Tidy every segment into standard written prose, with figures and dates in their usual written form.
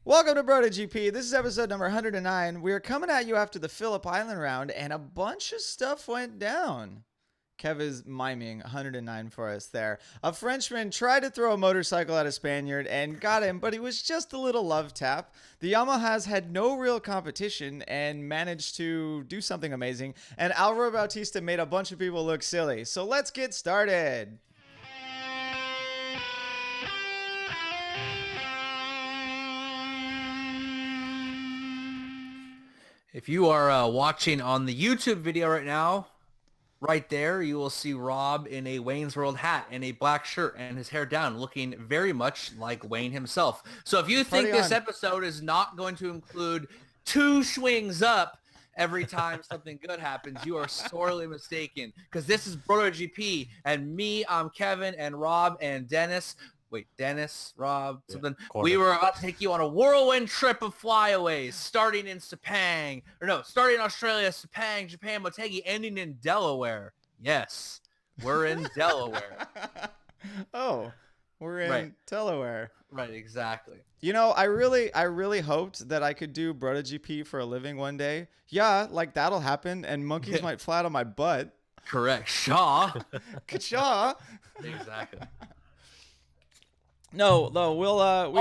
Welcome to BrotoGP. This is episode number 109. We are coming at you after the Phillip Island round, and a bunch of stuff went down. Kev is miming 109 for us there. A Frenchman tried to throw a motorcycle at a Spaniard and got him, but he was just a little love tap. The Yamahas had no real competition and managed to do something amazing, and Alvaro Bautista made a bunch of people look silly. So let's get started. If you are watching on the YouTube video right now, right there, you will see Rob in a Wayne's World hat and a black shirt and his hair down, looking very much like Wayne himself. So if you think this episode is not going to include 2 swings up every time something good happens, you are sorely mistaken, because this is BrotoGP, and me, I'm Kevin, and Rob and Dennis. Wait, Dennis, Rob, something. We were about to take you on a whirlwind trip of flyaways, starting in starting in Australia, Sepang, Japan, Motegi, ending in Delaware. Yes, we're in Delaware. Oh, we're in Delaware. Right, exactly. You know, I really hoped that I could do BrotoGP for a living one day. Yeah, like that'll happen, and monkeys might fly out of my butt. Correct. Shaw. Ka-chaw. Exactly. No, we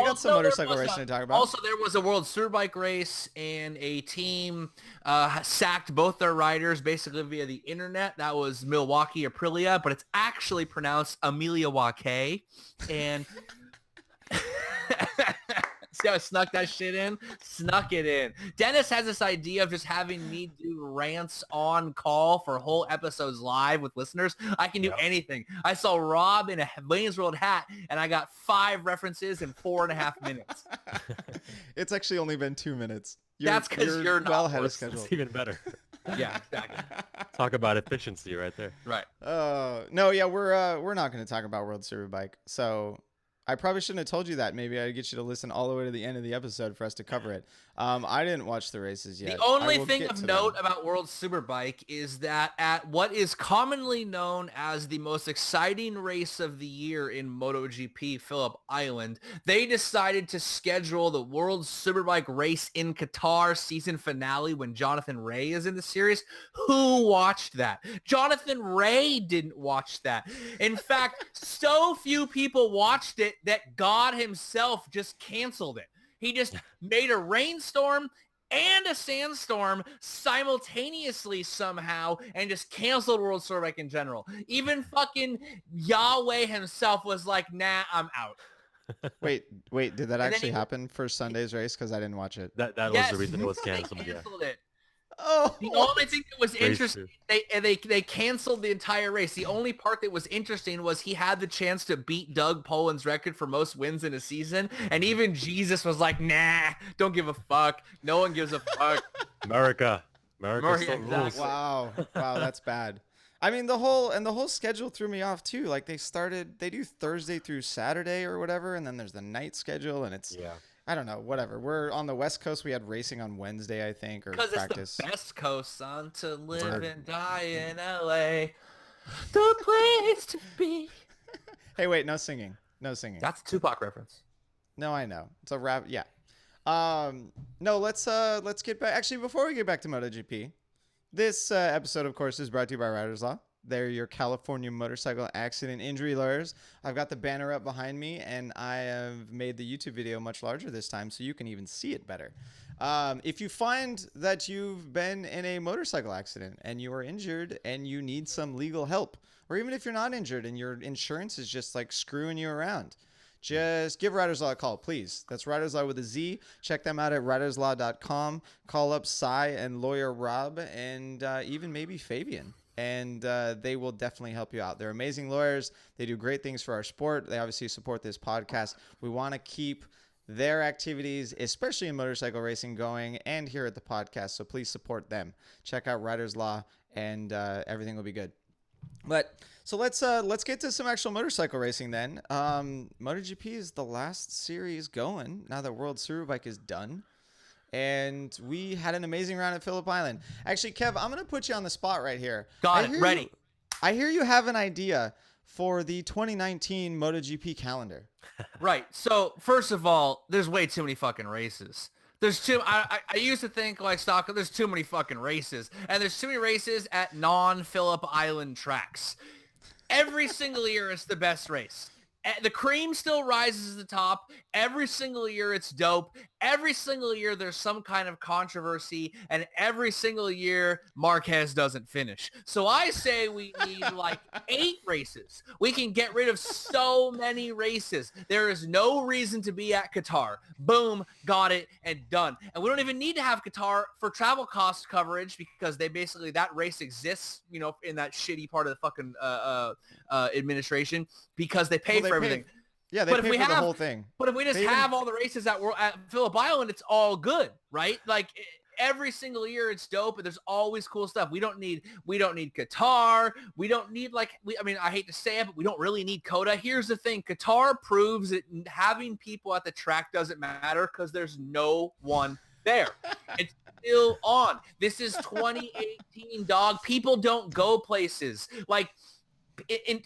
got some motorcycle racing to talk about. Also, there was a World Superbike race, and a team sacked both their riders basically via the internet. That was Milwaukee Aprilia, but it's actually pronounced Amelia Wake. And see how I snuck that shit in? Snuck it in. Dennis has this idea of just having me do rants on call for whole episodes live with listeners. I can do anything. I saw Rob in a Wayne's World hat, and I got 5 references in 4.5 minutes. It's actually only been 2 minutes. That's because you're not well ahead of schedule. It's even better. Yeah, exactly. Talk about efficiency right there. Right. No, yeah, we're not going to talk about World Superbike. So I probably shouldn't have told you that. Maybe I'd get you to listen all the way to the end of the episode for us to cover it. I didn't watch the races yet. The only thing of note about World Superbike is that at what is commonly known as the most exciting race of the year in MotoGP, Phillip Island, they decided to schedule the World Superbike race in Qatar season finale when Jonathan Rea is in the series. Who watched that? Jonathan Rea didn't watch that. In fact, so few people watched it that God himself just canceled it. He just made a rainstorm and a sandstorm simultaneously somehow and just canceled World Superbike in general. Even fucking Yahweh himself was like, nah, I'm out. Wait, did that actually happen for Sunday's race? Because I didn't watch it. That was the reason it was canceled. They canceled it. Oh, the only thing that was interesting, they canceled the entire race. The only part that was interesting was he had the chance to beat Doug Poland's record for most wins in a season, and even Jesus was like, "Nah, don't give a fuck. No one gives a fuck." America still rules. Wow, that's bad. I mean, the whole schedule threw me off too. Like they do Thursday through Saturday or whatever, and then there's the night schedule, and it's I don't know, whatever. We're on the West Coast. We had racing on Wednesday, I think, or practice. Because it's the best coast, son, to live and die in L.A. The place to be. Hey, wait, no singing. That's a Tupac reference. No, I know. It's a rap. Yeah. No, let's get back. Actually, before we get back to MotoGP, this episode, of course, is brought to you by Riders Law. They're your California motorcycle accident injury lawyers. I've got the banner up behind me, and I have made the YouTube video much larger this time so you can even see it better. If you find that you've been in a motorcycle accident and you are injured and you need some legal help, or even if you're not injured and your insurance is just like screwing you around, just give Riders Law a call, please. That's Riders Law with a Z. Check them out at riderslaw.com. Call up Cy and lawyer Rob and even maybe Fabian. And they will definitely help you out. They're amazing lawyers. They do great things for our sport. They obviously support this podcast. We want to keep their activities, especially in motorcycle racing, going and here at the podcast. So please support them. Check out Riders Law, and everything will be good. But so let's get to some actual motorcycle racing then. MotoGP is the last series going now that World Superbike is done. And we had an amazing round at Phillip Island. Actually, Kev, I'm going to put you on the spot right here. Got it. Ready. I hear you have an idea for the 2019 MotoGP calendar. Right. So first of all, there's way too many fucking races. I used to think like stock, there's too many fucking races, and there's too many races at non-Phillip Island tracks. Every single year it's the best race. The cream still rises to the top. Every single year it's dope. Every single year there's some kind of controversy, and every single year Marquez doesn't finish. So I say we need like 8 races. We can get rid of so many races. There is no reason to be at Qatar. Boom, got it, and done. And we don't even need to have Qatar for travel cost coverage because that race exists, in that shitty part of the fucking administration because they pay for everything. They pay for the whole thing. But if we just have all the races at Phillip Island, it's all good, right? Like every single year, it's dope, and there's always cool stuff. We don't need Qatar. We don't need I hate to say it, but we don't really need Coda. Here's the thing: Qatar proves that having people at the track doesn't matter because there's no one there. It's still on. This is 2018, dog. People don't go places like. In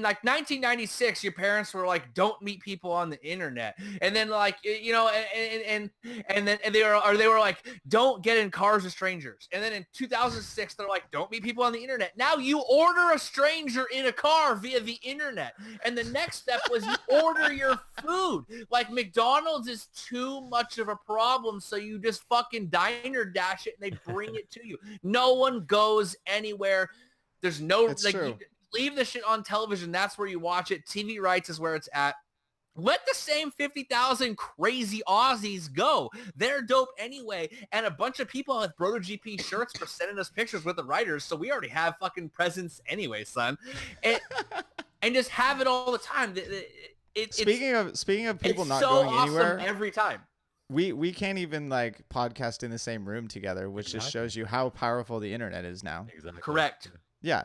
like 1996, your parents were like, "Don't meet people on the internet," and then like and they were like, "Don't get in cars with strangers," and then in 2006, they're like, "Don't meet people on the internet." Now you order a stranger in a car via the internet, and the next step was you order your food. Like McDonald's is too much of a problem, so you just fucking diner dash it and they bring it to you. No one goes anywhere. There's no true. Leave the shit on television. That's where you watch it. TV rights is where it's at. Let the same 50,000 crazy Aussies go. They're dope anyway. And a bunch of people with BrotoGP shirts for sending us pictures with the writers. So we already have fucking presence anyway, son. And just have it all the time. Speaking of people not so going awesome anywhere every time. We can't even like podcast in the same room together, which just shows you how powerful the internet is now. Exactly. Correct. Yeah.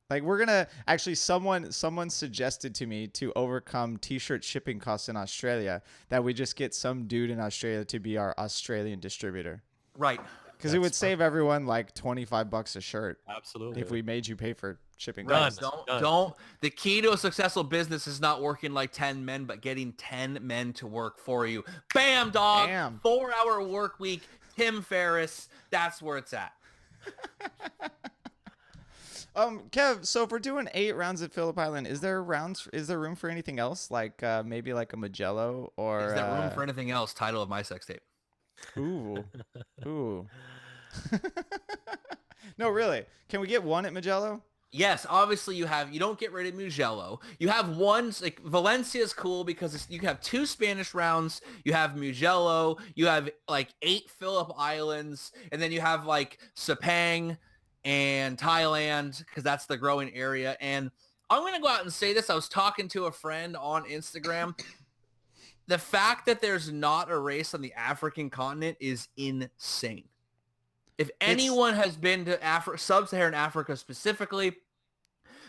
Like we're gonna actually someone suggested to me to overcome t-shirt shipping costs in Australia that we just get some dude in Australia to be our Australian distributor. Right. Because it would save everyone like $25 a shirt. Absolutely. If we made you pay for shipping Right. costs. Don't. The key to a successful business is not working like 10 men, but getting 10 men to work for you. Bam, dog. Bam. 4-hour work week. Tim Ferriss. That's where it's at. Kev, so if we're doing 8 rounds at Phillip Island, is there room for anything else? Like maybe like a Mugello or is there room for anything else? Title of my sex tape. Ooh. No, really. Can we get one at Mugello? Yes, obviously you don't get rid of Mugello. You have one, like Valencia is cool because you have 2 Spanish rounds. You have Mugello. You have like 8 Phillip Islands. And then you have like Sepang and Thailand because that's the growing area. And I'm going to go out and say this. I was talking to a friend on Instagram. The fact that there's not a race on the African continent is insane. If anyone has been to sub-Saharan Africa specifically,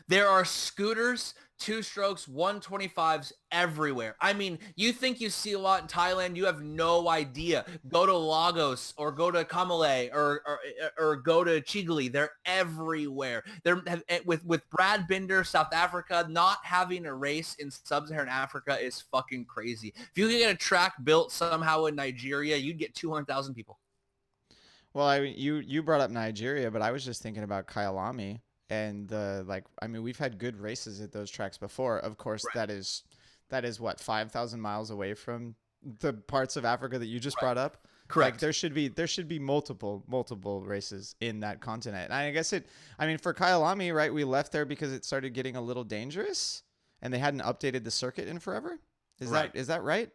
there are scooters, 2-strokes, 125s everywhere. I mean, you think you see a lot in Thailand, you have no idea. Go to Lagos or go to Kamale or go to Chigali. They're everywhere. With Brad Binder, South Africa, not having a race in sub-Saharan Africa is fucking crazy. If you could get a track built somehow in Nigeria, you'd get 200,000 people. Well, you brought up Nigeria, but I was just thinking about Kyalami. And we've had good races at those tracks before. Of course, right. that is what 5,000 miles away from the parts of Africa that you just brought up. Correct. Like there should be multiple races in that continent. And I guess for Kyalami, right? We left there because it started getting a little dangerous, and they hadn't updated the circuit in forever. Is that right?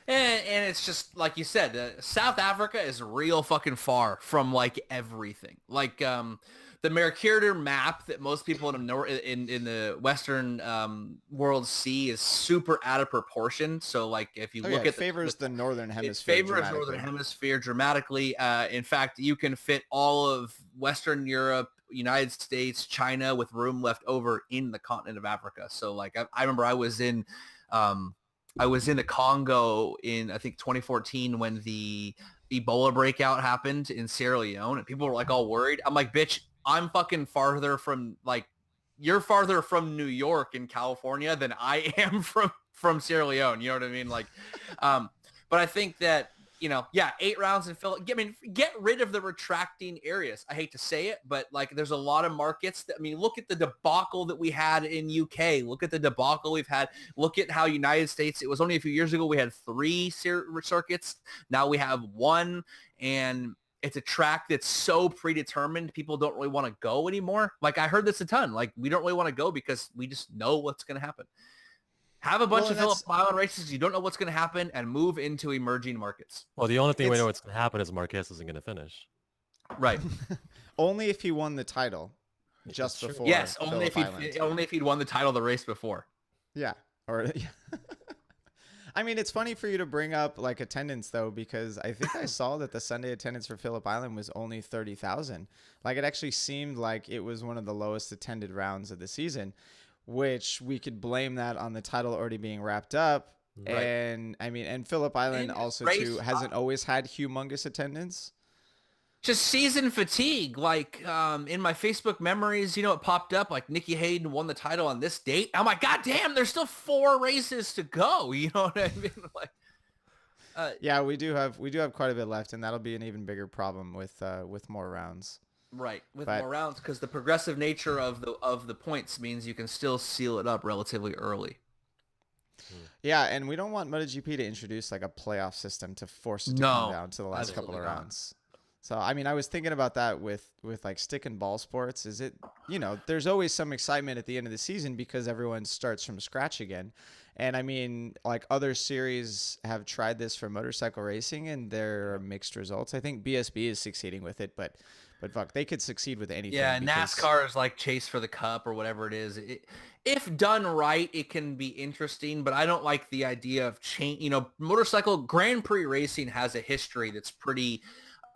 And it's just like you said, South Africa is real fucking far from like everything. Like the Mercator map that most people in the Western world see is super out of proportion. So like if you look at it favors the Northern Hemisphere. It favors Northern Hemisphere dramatically. In fact, you can fit all of Western Europe, United States, China with room left over in the continent of Africa. So like I remember I was in the Congo in, I think, 2014 when the Ebola breakout happened in Sierra Leone, and people were like all worried. I'm like, bitch, I'm fucking farther from like you're farther from New York in California than I am from Sierra Leone. You know what I mean? Like, but I think that, 8 rounds and get rid of the retracting areas. I hate to say it, but like there's a lot of markets that, look at the debacle that we had in UK. Look at the debacle we've had. Look at how United States, it was only a few years ago we had 3 circuits. Now we have 1, and it's a track that's so predetermined, people don't really want to go anymore. Like I heard this a ton. Like we don't really want to go because we just know what's going to happen. Have a bunch of Phillip Island races. You don't know what's going to happen, and move into emerging markets. Well, the only thing we know what's going to happen is Marquez isn't going to finish. Right. Only if he won the title just before. Yes, only if he'd won the title the race before. Yeah. Or I mean, it's funny for you to bring up like attendance though, because I think I saw that the Sunday attendance for Phillip Island was only 30,000. Like it actually seemed like it was one of the lowest attended rounds of the season, which we could blame that on the title already being wrapped up. Right. And Phillip Island also too hasn't always had humongous attendance. Just season fatigue. Like in my Facebook memories, it popped up like Nikki Hayden won the title on this date. I'm like, God damn, there's still 4 races to go. You know what I mean? Like, yeah, we do have quite a bit left, and that'll be an even bigger problem with more rounds. Right, more rounds, because the progressive nature of the points means you can still seal it up relatively early. Yeah, and we don't want MotoGP to introduce like a playoff system to force it to come down to the last couple of rounds. So, I mean, I was thinking about that with like stick and ball sports. Is it, there's always some excitement at the end of the season because everyone starts from scratch again. And I mean, like other series have tried this for motorcycle racing and there are mixed results. I think BSB is succeeding with it, but fuck, they could succeed with anything. Yeah, NASCAR is like Chase for the Cup or whatever it is. If done right, it can be interesting, but I don't like the idea of change. Motorcycle Grand Prix racing has a history that's pretty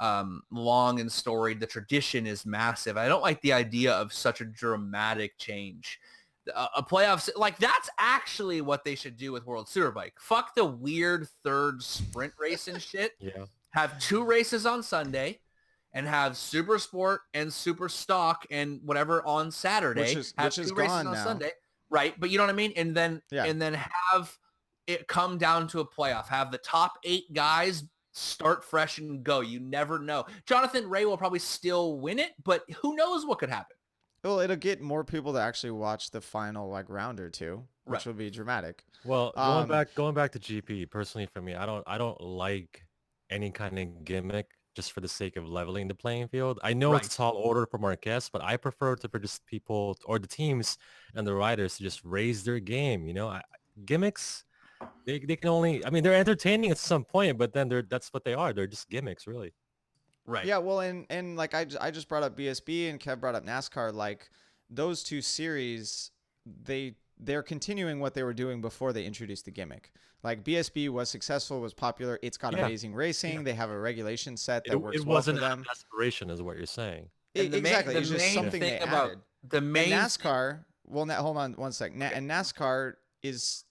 long and storied. The tradition is massive. I don't like the idea of such a dramatic change. A playoffs, like that's actually what they should do with World Superbike. Fuck the weird third sprint race and shit. Yeah. Have 2 races on Sunday and have Super Sport and Super Stock and whatever on Saturday. Which is 2 races on Sunday. Right. But you know what I mean? And then have it come down to a playoff. Have the top 8 guys start fresh and go. You never know. Jonathan Ray will probably still win it, but who knows what could happen. Well, it'll get more people to actually watch the final like round or 2, which will be dramatic. Well, going back to GP, personally for me, I don't like any kind of gimmick just for the sake of leveling the playing field. I know it's a tall order for Marquez, but I prefer to produce people or the teams and the riders to just raise their game. Gimmicks, they can only, they're entertaining at some point, but then that's what they are. They're just gimmicks, really. Right. Yeah, well, and like I just brought up BSB and Kev brought up NASCAR. Like those 2 series, they're continuing what they were doing before they introduced the gimmick. Like BSB was successful, was popular. It's got amazing racing. Yeah. They have a regulation set that works well for them. It wasn't an aspiration, is what you're saying. Exactly. It's just something they added. And NASCAR. Well, hold on one sec. And NASCAR is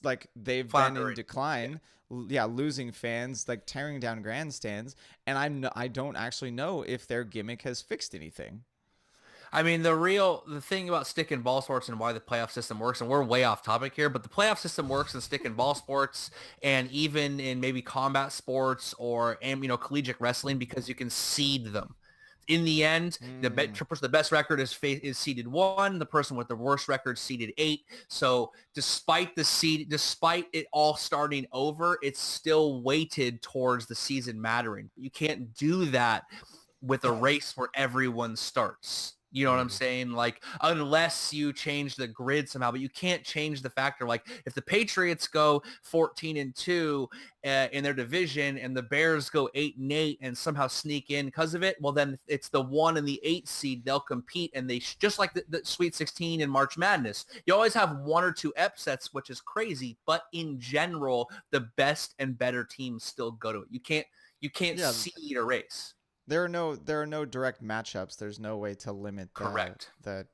like they've been in decline. Yeah, losing fans, like tearing down grandstands, and I don't actually know if their gimmick has fixed anything. The thing about stick and ball sports and why the playoff system works, and we're way off topic here, but the playoff system works in stick and ball sports and even in maybe combat sports or collegiate wrestling because you can seed them. In the end, the person with the best record is seeded 1. The person with the worst record seeded 8. So despite it all starting over, it's still weighted towards the season mattering. You can't do that with a race where everyone starts. You know what I'm saying? Like, unless you change the grid somehow, but you can't change the factor. Like, if the Patriots go 14-2 in their division and the Bears go 8-8 and somehow sneak in because of it, well, then it's the 1 and the 8 seed. They'll compete, and they just like the Sweet 16 in March Madness. You always have 1 or 2 upsets, which is crazy. But in general, the best and better teams still go to it. You can't seed a race. There are no direct matchups. There's no way to limit the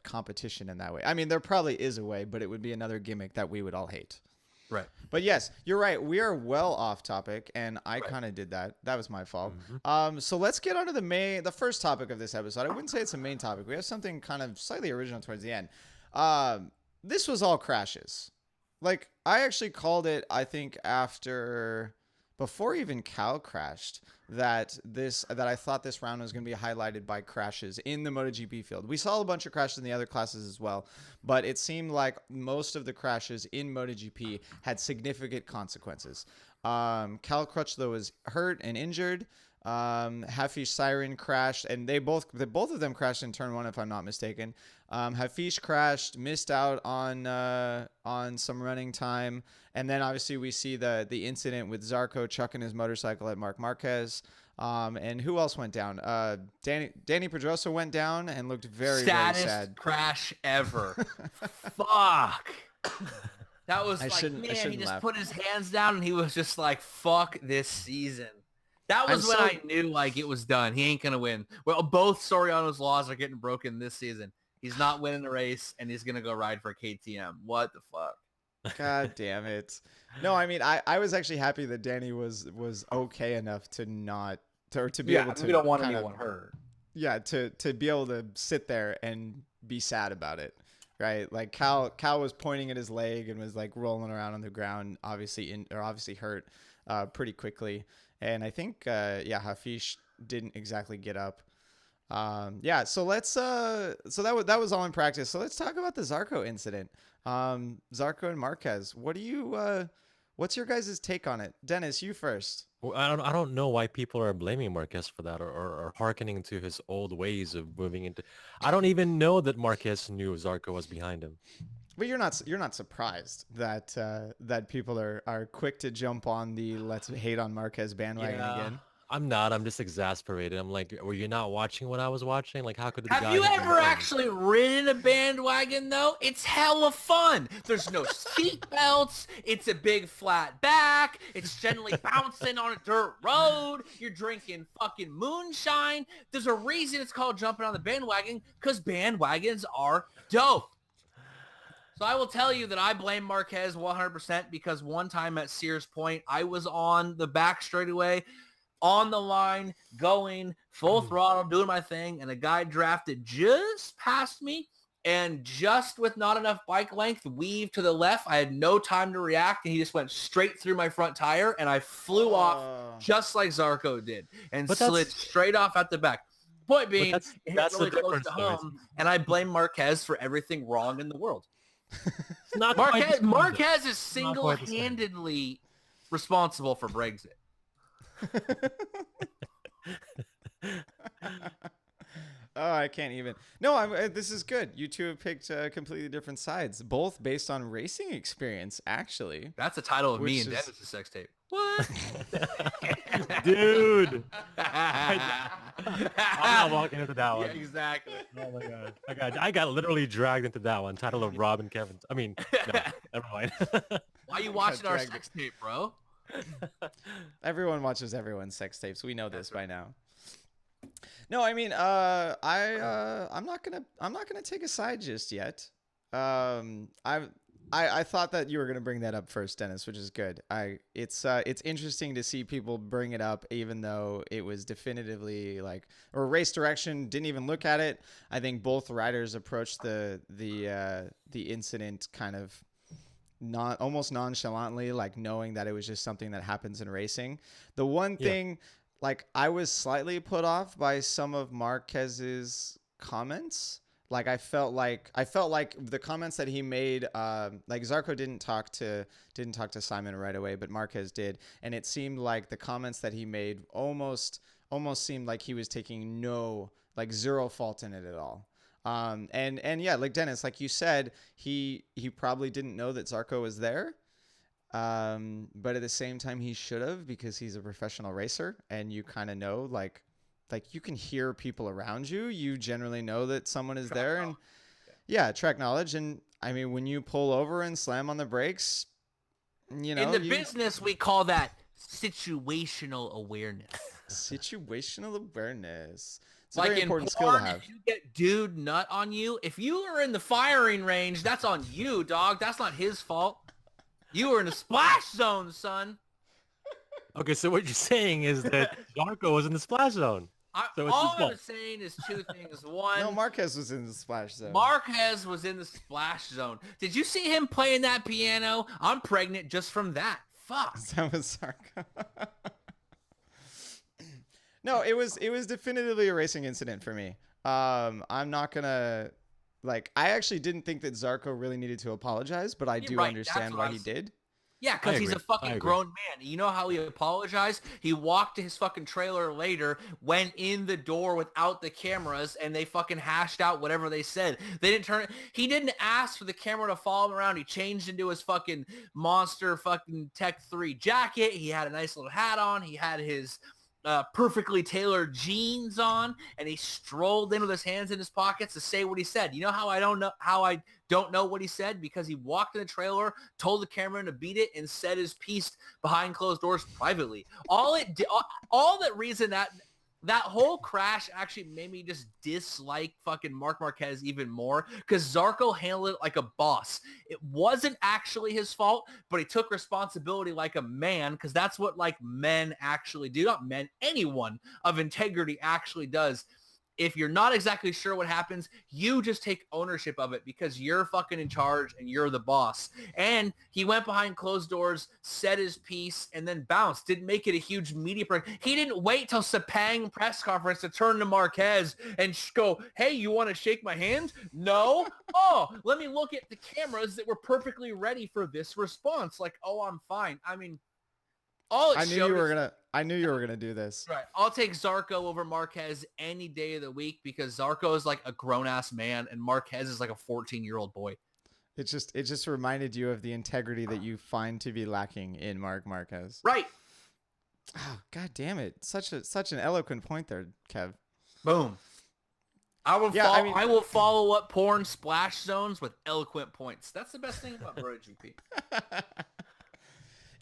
competition in that way. There probably is a way, but it would be another gimmick that we would all hate. Right. But yes, you're right. We are well off topic, and I kind of did that. That was my fault. So let's get on to the first topic of this episode. I wouldn't say it's a main topic. We have something kind of slightly original towards the end. This was all crashes. Like, I actually called it, I think, before even Cal crashed, that I thought this round was going to be highlighted by crashes in the MotoGP field. We saw a bunch of crashes in the other classes as well, but it seemed like most of the crashes in MotoGP had significant consequences. Cal Crutchlow was hurt and injured. Hafish Siren crashed, and both of them crashed in turn 1, if I'm not mistaken. Hafish crashed, missed out on some running time, and then obviously we see the incident with Zarco chucking his motorcycle at Marc Marquez. And who else went down? Dani Pedrosa went down and looked very very sad. Crash ever. Fuck. That was he just laugh. Put his hands down and he was just like, fuck this season. That was when I knew like it was done. He ain't gonna win. Well, both Soriano's laws are getting broken this season. He's not winning the race, and he's gonna go ride for KTM. What the fuck? God damn it! No, I mean, I was actually happy that Dani was okay enough to not to be able to. We don't want anyone hurt. Yeah, to be able to sit there and be sad about it, right? Like Cal was pointing at his leg and was like rolling around on the ground, obviously hurt, pretty quickly. And I think, Hafish didn't exactly get up. So let's, so that was all in practice. So let's talk about the Zarco incident. Zarco and Marquez, what's your guys' take on it? Dennis, you first. Well, I don't know why people are blaming Marquez for that or hearkening to his old ways of moving into. I don't even know that Marquez knew Zarco was behind him. But you're not surprised that people are quick to jump on the let's hate on Marquez bandwagon again. I'm not. I'm just exasperated. I'm like, were you not watching what I was watching? Like, how could the Have guy you ever actually ridden a bandwagon though? It's hella fun. There's no seat belts. It's a big flat back. It's generally bouncing on a dirt road. You're drinking fucking moonshine. There's a reason it's called jumping on the bandwagon, because bandwagons are dope. So I will tell you that I blame Marquez 100% because one time at Sears Point, I was on the back straightaway, on the line, going full throttle, doing my thing, and a guy drafted just past me and just with not enough bike length, weaved to the left. I had no time to react, and he just went straight through my front tire, and I flew off just like Zarco did and slid straight off at the back. Point being, that's really close to home, and I blame Marquez for everything wrong in the world. Marquez is single-handedly responsible for Brexit. Oh, I can't even. No, this is good. You two have picked completely different sides, both based on racing experience, actually. That's the title of me and Dennis' sex tape. What? Dude. I'm not walking into that one. Yeah, exactly. Oh my god. I got literally dragged into that one. Title of Rob and Kevin. I mean, no, never mind. Why are you watching our sex tape, bro? Everyone watches everyone's sex tapes. We know this by now. No, I mean, I'm not gonna take a side just yet. I thought that you were gonna bring that up first, Dennis, which is good. It's interesting to see people bring it up, even though it was definitively or race direction didn't even look at it. I think both riders approached the incident kind of almost nonchalantly, like knowing that it was just something that happens in racing. The one thing, I was slightly put off by some of Marquez's comments. I felt like the comments that he made, Zarco didn't talk to Simon right away, but Marquez did, and it seemed like the comments that he made almost seemed like he was taking zero fault in it at all. And yeah, like Dennis, like you said, he probably didn't know that Zarco was there. But at the same time, he should have, because he's a professional racer, and you kind of know, like you can hear people around you. You generally know that someone is there, and track knowledge. And I mean, when you pull over and slam on the brakes, in the business, we call that situational awareness. Situational awareness. It's a very important skill to have. If you get dude nut on you, if you are in the firing range, that's on you, dog. That's not his fault. You were in the splash zone, son. Okay, so what you're saying is that Zarco was in the splash zone. So it's his All I'm fault. saying is two things. One, No, Marquez was in the splash zone. Marquez was in the splash zone. Did you see him playing that piano? I'm pregnant just from that. Fuck. That was Zarco. No, it was definitively a racing incident for me. I'm not gonna I actually didn't think that Zarco really needed to apologize, but I do understand why he did. Yeah, because he's a fucking grown man. You know how he apologized? He walked to his fucking trailer later, went in the door without the cameras, and they fucking hashed out whatever they said. They didn't turn it. He didn't ask for the camera to follow him around. He changed into his fucking monster fucking Tech 3 jacket. He had a nice little hat on. He had his perfectly tailored jeans on, and he strolled in with his hands in his pockets to say what he said. You know how I don't know what he said? Because he walked in the trailer, told the cameraman to beat it, and said his piece behind closed doors privately. All that reason that whole crash actually made me just dislike fucking Marc Marquez even more, because Zarco handled it like a boss. It wasn't actually his fault, but he took responsibility like a man, because that's what men actually do. Not men, anyone of integrity actually does. If you're not exactly sure what happens, you just take ownership of it, because you're fucking in charge and you're the boss. And he went behind closed doors, said his piece, and then bounced. Didn't make it a huge media break. He didn't wait till Sepang press conference to turn to Marquez and go, hey, you want to shake my hand? No? Oh, let me look at the cameras that were perfectly ready for this response. Oh, I'm fine. I mean, I knew you were gonna do this. Right. I'll take Zarco over Marquez any day of the week, because Zarco is like a grown ass man and Marquez is like a 14-year-old boy. It just reminded you of the integrity that you find to be lacking in Marc Marquez. Right. Oh, God damn it! Such an eloquent point there, Kev. Boom. I will follow up porn splash zones with eloquent points. That's the best thing about BrotoGP.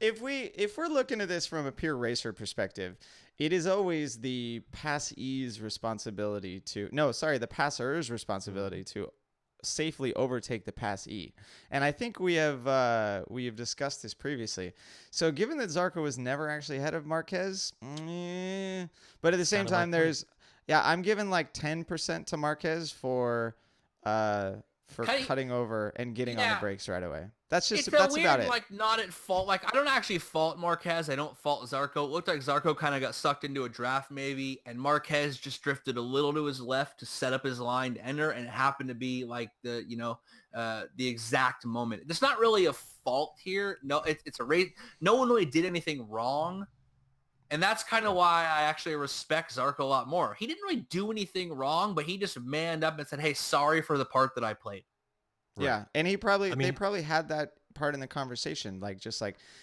If we're looking at this from a pure racer perspective, it is always the passer's responsibility to safely overtake the passee. And I think we have discussed this previously. So given that Zarco was never actually ahead of Marquez, but at the same time, I'm giving 10% to Marquez for cutting over and getting on the brakes right away. That's about it. Not at fault. I don't actually fault Marquez. I don't fault Zarco. It looked like Zarco kind of got sucked into a draft maybe, and Marquez just drifted a little to his left to set up his line to enter, and it happened to be the exact moment. It's not really a fault here. No, it's a race. No one really did anything wrong. And that's kind of why I actually respect Zarco a lot more. He didn't really do anything wrong, but he just manned up and said, hey, sorry for the part that I played. Right. Yeah, and they probably had that part in the conversation,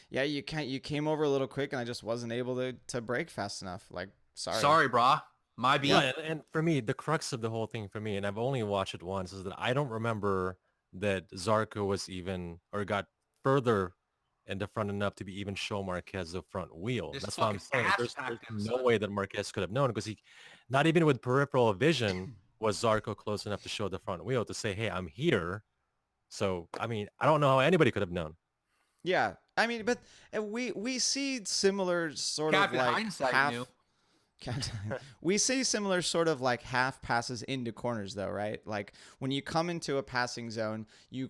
yeah, you came over a little quick, and I just wasn't able to brake fast enough. Sorry, brah. My beat. Yeah, and for me, the crux of the whole thing for me, and I've only watched it once, is that I don't remember that Zarco was even or got further in the front enough to be even show Marquez the front wheel. That's what I'm saying. There's no way that Marquez could have known, because he, not even with peripheral vision, was Zarco close enough to show the front wheel to say, hey, I'm here. So, I mean, I don't know how anybody could have known. Yeah. I mean, but we see similar sort of half... We see similar sort of half passes into corners though, right? When you come into a passing zone, you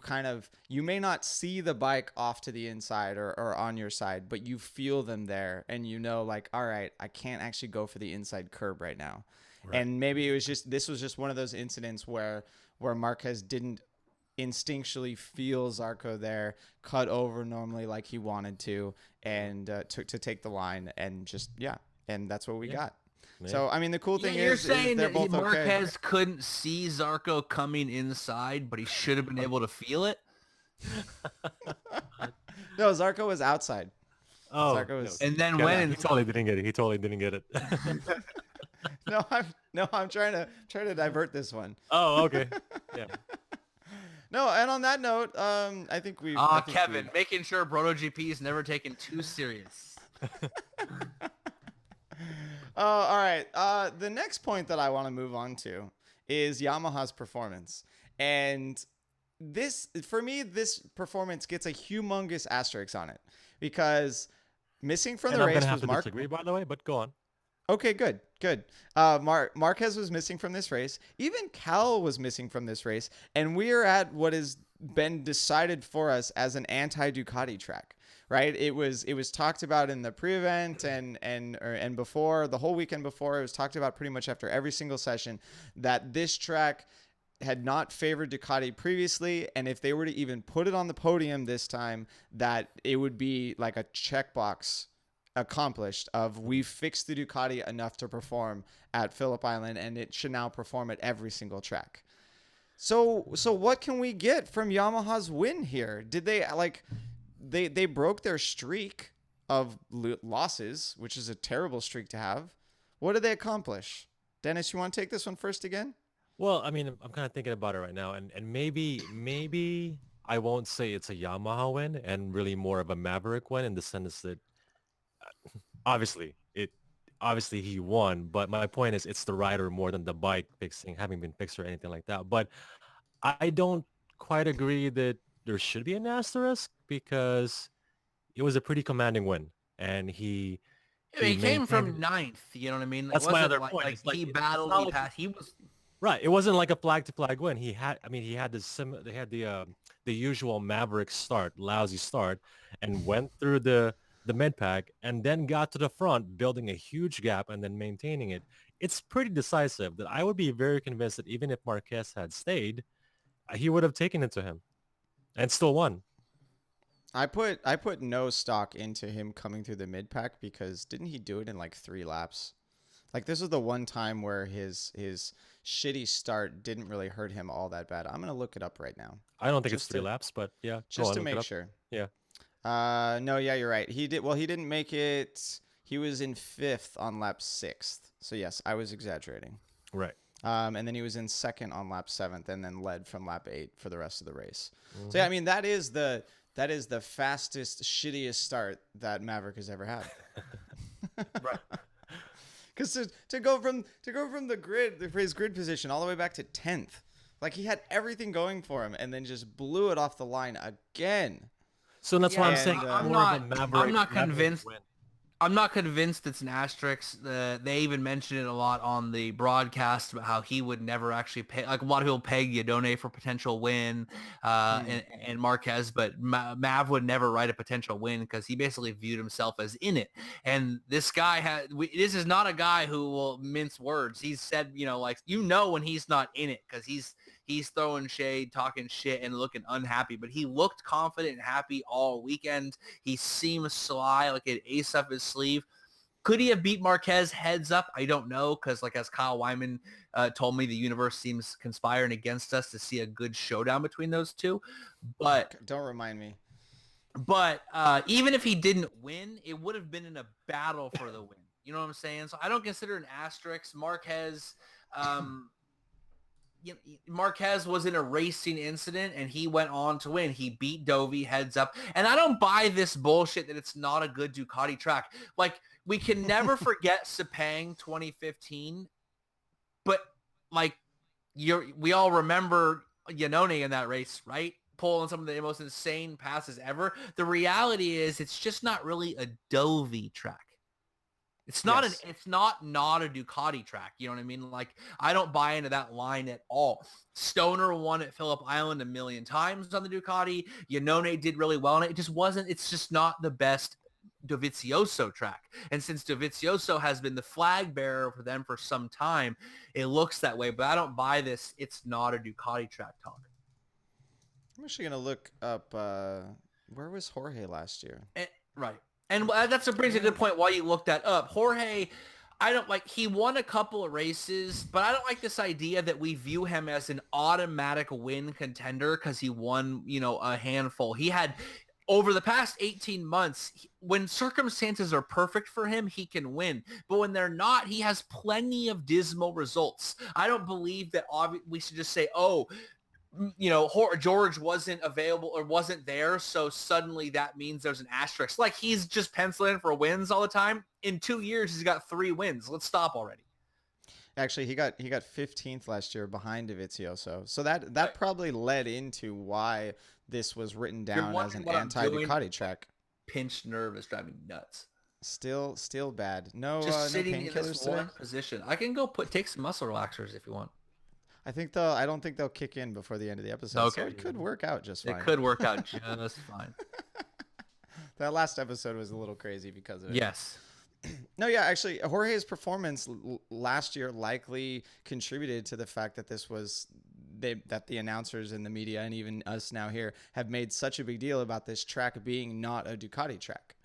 may not see the bike off to the inside or on your side, but you feel them there, and all right, I can't actually go for the inside curb right now. Right. And maybe this was just one of those incidents where Marquez didn't instinctually feel Zarco there, cut over normally like he wanted to, and to take the line, and and that's what we got. Yeah. So, I mean, the cool thing you're is saying they're that both Marquez couldn't see Zarco coming inside, but he should have been able to feel it? No, Zarco was outside. Oh, Zarco was, and then he totally didn't get it. He totally didn't get it. I'm trying to divert this one. Oh, okay. Yeah. No, and on that note, I think we. Kevin, making sure BrotoGP is never taken too serious. All right. The next point that I want to move on to is Yamaha's performance. And this for me, this performance gets a humongous asterisk on it because missing from And the I'm gonna race have was to Mark. disagree, by the way, but go on. Okay, good. Marquez was missing from this race. Even Cal was missing from this race, and we are at what has been decided for us as an anti-Ducati track. Right? It was talked about in the pre-event and before the whole weekend before. It was talked about pretty much after every single session that this track had not favored Ducati previously, and if they were to even put it on the podium this time, that it would be like a checkbox accomplished of we fixed the Ducati enough to perform at Phillip Island, and it should now perform at every single track. So what can we get from Yamaha's win here? Did they they broke their streak of losses, which is a terrible streak to have. What did they accomplish? Dennis, you want to take this one first again? Well, I mean, I'm kind of thinking about it right now, and maybe I won't say it's a Yamaha win, and really more of a Maverick win in the sense that obviously obviously he won, but my point is it's the rider more than the bike having been fixed or anything like that. But I don't quite agree that there should be an asterisk because it was a pretty commanding win, and he He came maintained. from ninth. You know what I mean? It That's my wasn't other like, point. like It's like he it's battled, not he like passed. He was right. It wasn't like a flag to flag win. He had they had the usual Maverick start, lousy start, and went through the mid pack and then got to the front, building a huge gap and then maintaining it. It's pretty decisive that I would be very convinced that even if Marquez had stayed, he would have taken it to him and still won. I put no stock into him coming through the mid pack because didn't he do it in like 3 laps? Like this was the one time where his shitty start didn't really hurt him all that bad. I'm gonna look it up right now. I don't think it's Just 3 to laps, but yeah, go just on, to look it make up. sure. Yeah, No, yeah, you're right. He did well. He didn't make it. He was in 5th on lap 6th. So yes, I was exaggerating. right. And then he was in 2nd on lap 7th, and then led from lap 8 for the rest of the race. So yeah, I mean that is the fastest, shittiest start that Maverick has ever had. right. Because to go from the grid, his grid position all the way back to 10th, like he had everything going for him, and then just blew it off the line again. So that's why I'm saying And, more of a Maverick. I'm not Maverick convinced. win. I'm not convinced it's an asterisk. They even mentioned it a lot on the broadcast about how he would never actually pay. Like a lot of people peg Yadone for potential win, and Marquez, but Mav would never write a potential win because he basically viewed himself as in it. And this guy this is not a guy who will mince words. He's said, when he's not in it because he's throwing shade, talking shit, and looking unhappy. But he looked confident and happy all weekend. He seemed sly, like an ace up his sleeve. Could he have beat Marquez heads up? I don't know, because as Kyle Wyman told me, the universe seems conspiring against us to see a good showdown between those two. But don't remind me. But even if he didn't win, it would have been in a battle for the win. You know what I'm saying? So I don't consider an asterisk. Marquez was in a racing incident and he went on to win. He beat Dovi heads up. And I don't buy this bullshit that it's not a good Ducati track. Like, we can never forget Sepang 2015, but we all remember Iannone in that race, right? Pulling some of the most insane passes ever. The reality is it's just not really a Dovi track. It's not it's not a Ducati track. You know what I mean? Like, I don't buy into that line at all. Stoner won at Phillip Island a million times on the Ducati. Iannone did really well on it. It's just not the best Dovizioso track. And since Dovizioso has been the flag bearer for them for some time, it looks that way. But I don't buy this. It's not a Ducati track talk. I'm actually going to look up, where was Jorge last year? Right. And that's a brings a good point why you looked that up. Jorge, he won a couple of races, but I don't like this idea that we view him as an automatic win contender because he won, a handful. He had, over the past 18 months, when circumstances are perfect for him, he can win. But when they're not, he has plenty of dismal results. I don't believe that we should just say, George wasn't available or wasn't there, so suddenly that means there's an asterisk. Like, he's just penciling for wins all the time. In 2 years, he's got 3 wins. Let's stop already. Actually, he got 15th last year behind Dovizioso. So that probably led into why this was written down as an anti-Ducati track. Pinched nerve is driving me nuts. Still bad. No, just no sitting in painkillers this today. one position. I can go take some muscle relaxers if you want. I don't think they'll kick in before the end of the episode. Okay. So it could work out just fine. It could work out just fine. That last episode was a little crazy because of it. Yes. No, yeah, actually, Jorge's performance last year likely contributed to the fact that that the announcers in the media and even us now here have made such a big deal about this track being not a Ducati track.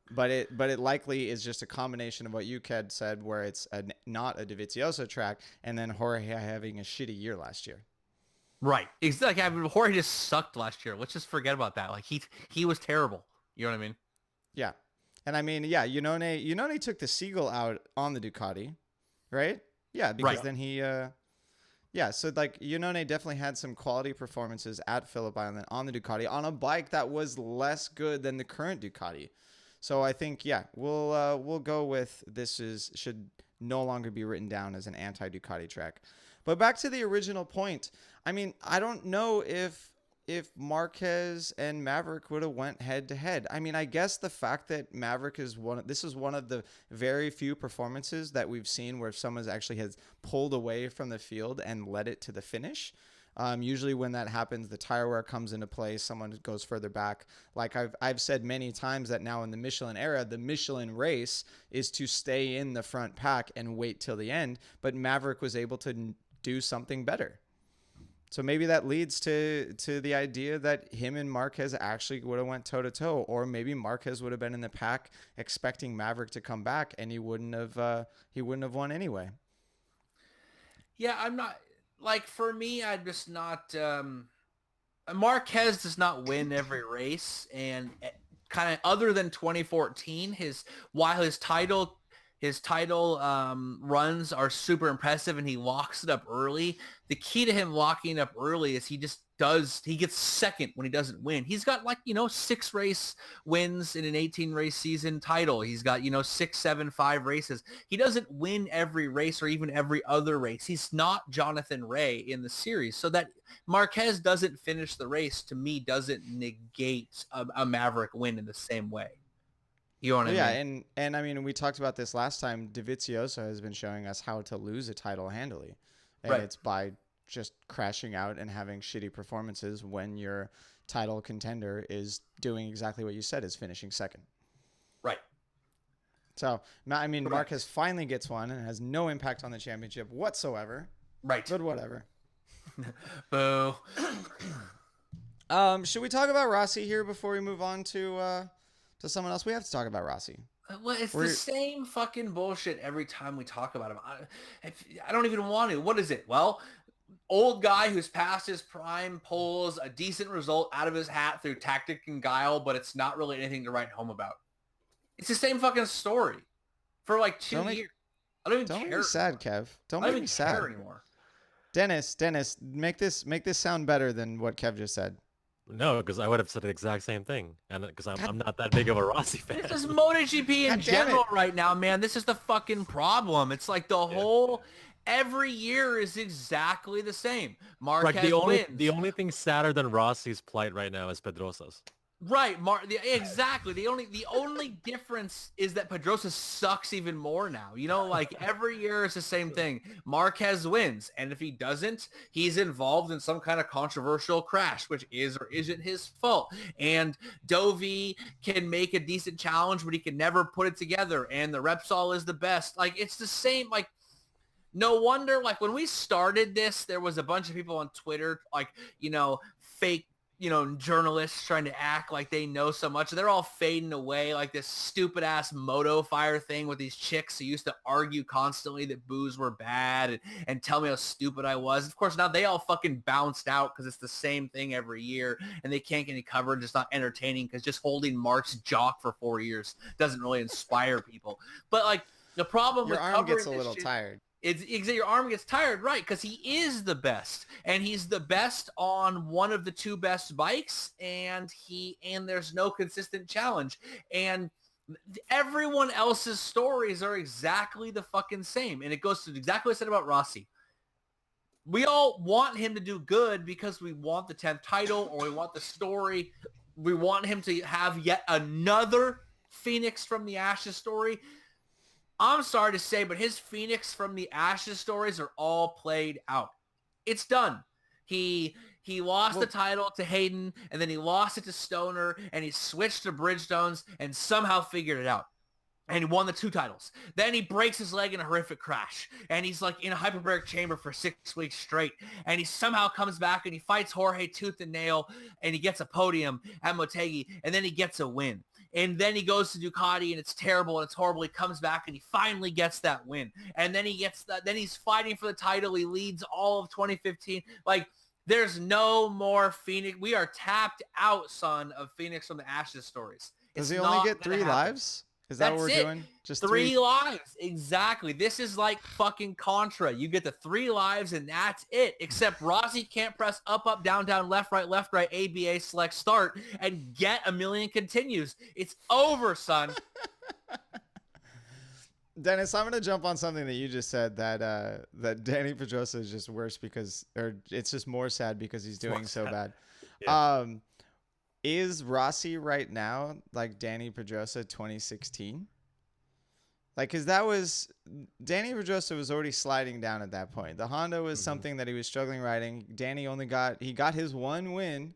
But it likely is just a combination of what you said, where it's not a Dovizioso track, and then Jorge having a shitty year last year. Right. Exactly. I mean, Jorge just sucked last year. Let's just forget about that. Like he was terrible. You know what I mean? Yeah. And I mean, yeah, Iannone took the Seagull out on the Ducati, right? Yeah, because then he, so like Iannone definitely had some quality performances at Phillip Island on the Ducati on a bike that was less good than the current Ducati. So I think, yeah, we'll go with should no longer be written down as an anti-Ducati track. But back to the original point. I mean, I don't know if Marquez and Maverick would have went head to head. I mean, I guess the fact that Maverick is this is one of the very few performances that we've seen where someone actually has pulled away from the field and led it to the finish. Usually when that happens, the tire wear comes into play. Someone goes further back. Like I've said many times that now in the Michelin era, the Michelin race is to stay in the front pack and wait till the end. But Maverick was able to do something better. So maybe that leads to the idea that him and Marquez actually would have went toe-to-toe, or maybe Marquez would have been in the pack expecting Maverick to come back, and he wouldn't have won anyway. Yeah, I'm not like, for me, I'm just not Marquez does not win every race, and kind of other than 2014, while his title runs are super impressive and he locks it up early. The key to him locking up early is he gets second when he doesn't win. He's got 6 race wins in an 18 race season title. He's got 6, 7, 5 races. He doesn't win every race or even every other race. He's not Jonathan Ray in the series. So that Marquez doesn't finish the race, to me, doesn't negate a Maverick win in the same way. You know what I mean? Yeah, and I mean, we talked about this last time. Dovizioso has been showing us how to lose a title handily. And it's by just crashing out and having shitty performances when your title contender is doing exactly what you said, is finishing second. Right. So, I mean, Marquez finally gets one and has no impact on the championship whatsoever. Right. But whatever. Boo. Should we talk about Rossi here before we move on to someone else? We have to talk about Rossi. Well, it's the same fucking bullshit every time we talk about him. I don't even want to. What is it? Well, old guy who's past his prime pulls a decent result out of his hat through tactic and guile, but it's not really anything to write home about. It's the same fucking story for 2 years. I don't even care. Don't be sad, Kev. Don't make me sad anymore. Dennis, make this sound better than what Kev just said. No, because I would have said the exact same thing, and because I'm not that big of a Rossi fan. This is MotoGP in general right now, man. This is the fucking problem. It's like the whole every year is exactly the same. Marquez wins. The only thing sadder than Rossi's plight right now is Pedrosa's. Right, exactly. The only difference is that Pedrosa sucks even more now. Every year it's the same thing. Marquez wins, and if he doesn't, he's involved in some kind of controversial crash, which is or isn't his fault. And Dovi can make a decent challenge, but he can never put it together. And the Repsol is the best. It's the same. No wonder. When we started this, there was a bunch of people on Twitter, fake journalists trying to act like they know so much. They're all fading away, like this stupid ass Moto Fire thing with these chicks who used to argue constantly that booze were bad and tell me how stupid I was. Of course, now they all fucking bounced out because it's the same thing every year and they can't get any coverage. It's not entertaining because just holding Mark's jock for 4 years doesn't really inspire people. But the problem with your arm gets a little tired. It's your arm gets tired, right? Because he is the best, and he's the best on one of the 2 best bikes, and there's no consistent challenge. And Everyone else's stories are exactly the fucking same. And it goes to exactly what I said about Rossi. We all want him to do good because we want the 10th title, or we want the story. We want him to have yet another Phoenix from the Ashes story. I'm sorry to say, but his Phoenix from the Ashes stories are all played out. It's done. He lost the title to Hayden, and then he lost it to Stoner, and he switched to Bridgestones and somehow figured it out. And he won the 2 titles. Then he breaks his leg in a horrific crash. And he's like in a hyperbaric chamber for 6 weeks straight. And he somehow comes back and he fights Jorge tooth and nail. And he gets a podium at Motegi. And then he gets a win. And then he goes to Ducati and it's terrible and it's horrible. He comes back and he finally gets that win. And then then he's fighting for the title. He leads all of 2015. Like, there's no more Phoenix. We are tapped out, son, of Phoenix from the Ashes stories. Does he only get 3 lives? Is that what we're doing? Just 3 lives. Exactly. This is like fucking Contra. You get the 3 lives and that's it. Except Rossi can't press up, up, down, down, left, right, ABA, select, start, and get a million continues. It's over, son. Dennis, I'm going to jump on something that you just said, that Dani Pedrosa is just worse because, or it's just more sad because he's doing so bad. Yeah. Is Rossi right now like Dani Pedrosa 2016? Like, because that was, Dani Pedrosa was already sliding down at that point. The Honda was something that he was struggling riding. Danny he got his 1 win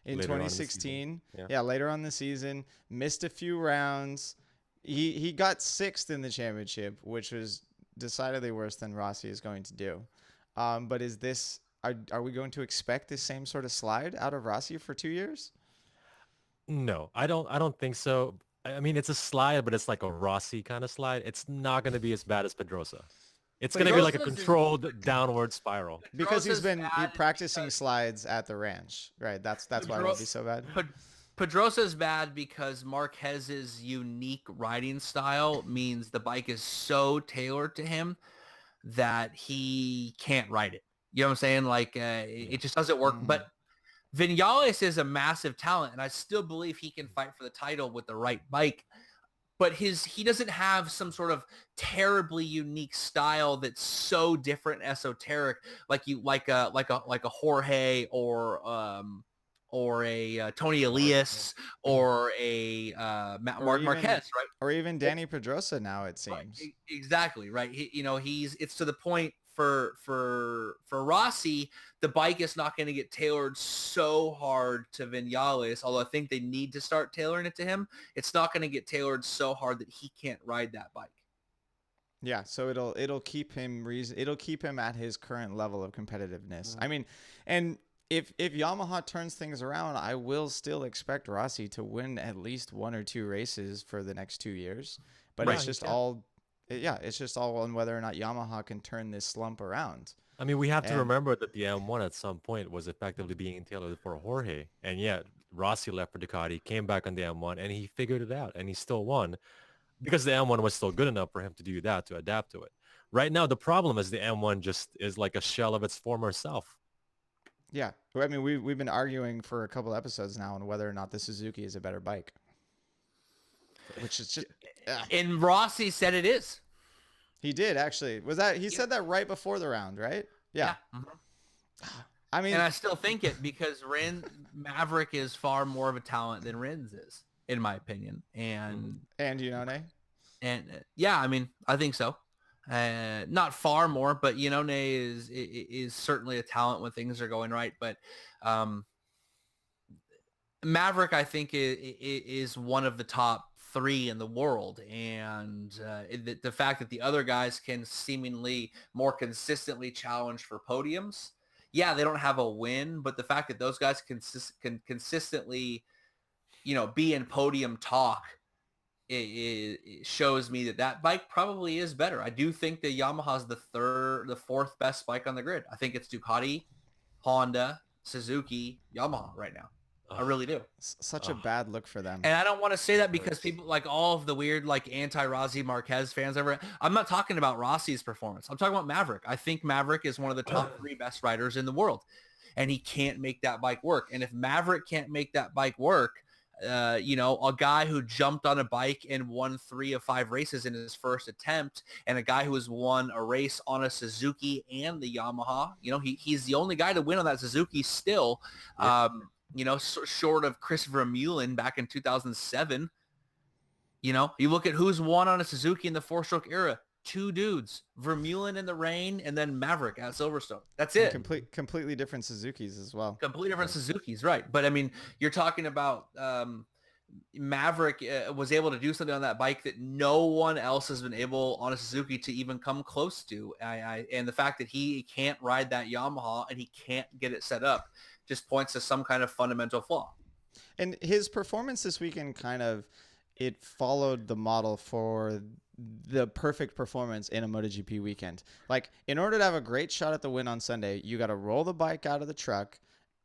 in later 2016. Later on the season, missed a few rounds. He got 6th in the championship, which was decidedly worse than Rossi is going to do. But is this, are we going to expect the same sort of slide out of Rossi for 2 years? No, I don't think so. I mean, it's a slide, but it's like a Rossi kind of slide. It's not going to be as bad as Pedrosa. It's going to be like a controlled downward spiral. Because he's been practicing slides at the ranch, right? That's why it would be so bad. Pedrosa's bad because Marquez's unique riding style means the bike is so tailored to him that he can't ride it. You know what I'm saying? Like, it just doesn't work. Mm-hmm. But Vinales is a massive talent, and I still believe he can fight for the title with the right bike. But he doesn't have some sort of terribly unique style that's so different, esoteric, like a Jorge or a Tony Elias or a Marquez, right? Or even Dani Pedrosa now, it seems. Right. Exactly, right. It's to the point for Rossi, the bike is not going to get tailored so hard to Vinales, although I think they need to start tailoring it to him. It's not going to get tailored so hard that he can't ride that bike. Yeah, so it'll keep him at his current level of competitiveness. I mean, and if Yamaha turns things around, I will still expect Rossi to win at least 1 or 2 races for the next 2 years. But it's just all on whether or not Yamaha can turn this slump around. I mean, we have to remember that the M1 at some point was effectively being tailored for Jorge. And yet Rossi left for Ducati, came back on the M1, and he figured it out, and he still won because the M1 was still good enough for him to do that, to adapt to it. Right now, the problem is the M1 just is like a shell of its former self. Yeah. I mean, we've been arguing for a couple episodes now on whether or not the Suzuki is a better bike. Which is just... And Rossi said it is. He did, actually. He said that right before the round, right? Yeah. Mm-hmm. I mean... And I still think it because Maverick is far more of a talent than Rins is, in my opinion. And Iannone? And yeah, I mean, I think so. Not far more, but Iannone is certainly a talent when things are going right. But Maverick, I think, is one of the top 3 in the world, and the fact that the other guys can seemingly more consistently challenge for podiums. Yeah, they don't have a win, but the fact that those guys can consistently, be in podium talk, it shows me that bike probably is better. I do think the Yamaha's the 4th best bike on the grid. I think it's Ducati, Honda, Suzuki, Yamaha right now. I really do. Such a bad look for them. And I don't want to say that because people like all of the weird like anti-Rossi Marquez fans ever. I'm not talking about Rossi's performance. I'm talking about Maverick. I think Maverick is one of the top 3 best riders in the world, and he can't make that bike work. And if Maverick can't make that bike work, a guy who jumped on a bike and won 3 of 5 races in his first attempt, and a guy who has won a race on a Suzuki and the Yamaha. He's the only guy to win on that Suzuki still. Yep. Short of Chris Vermeulen back in 2007. You look at who's won on a Suzuki in the 4-stroke era. 2 dudes, Vermeulen in the rain, and then Maverick at Silverstone. That's it. Completely different Suzukis as well. Completely different Suzukis, right? But I mean, you're talking about Maverick was able to do something on that bike that no one else has been able on a Suzuki to even come close to. And the fact that he can't ride that Yamaha and he can't get it set up just points to some kind of fundamental flaw. And his performance this weekend it followed the model for the perfect performance in a MotoGP weekend. Like, in order to have a great shot at the win on Sunday, you got to roll the bike out of the truck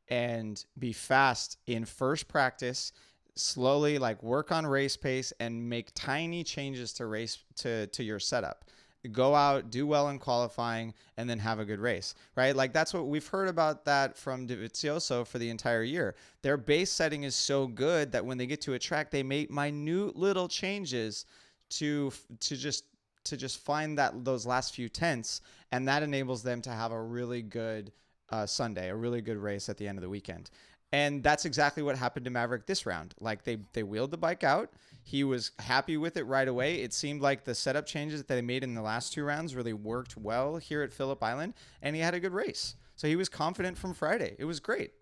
and be fast in first practice, slowly work on race pace and make tiny changes to your setup. Go out, do well in qualifying, and then have a good race, right? That's what we've heard about that from Dovizioso for the entire year. Their base setting is so good that when they get to a track, they make minute little changes to just find those last few tenths, and that enables them to have a really good Sunday, a really good race at the end of the weekend. And that's exactly what happened to Maverick this round. They wheeled the bike out. He was happy with it right away. It seemed like the setup changes that they made in the last 2 rounds really worked well here at Phillip Island, and he had a good race. So he was confident from Friday. It was great.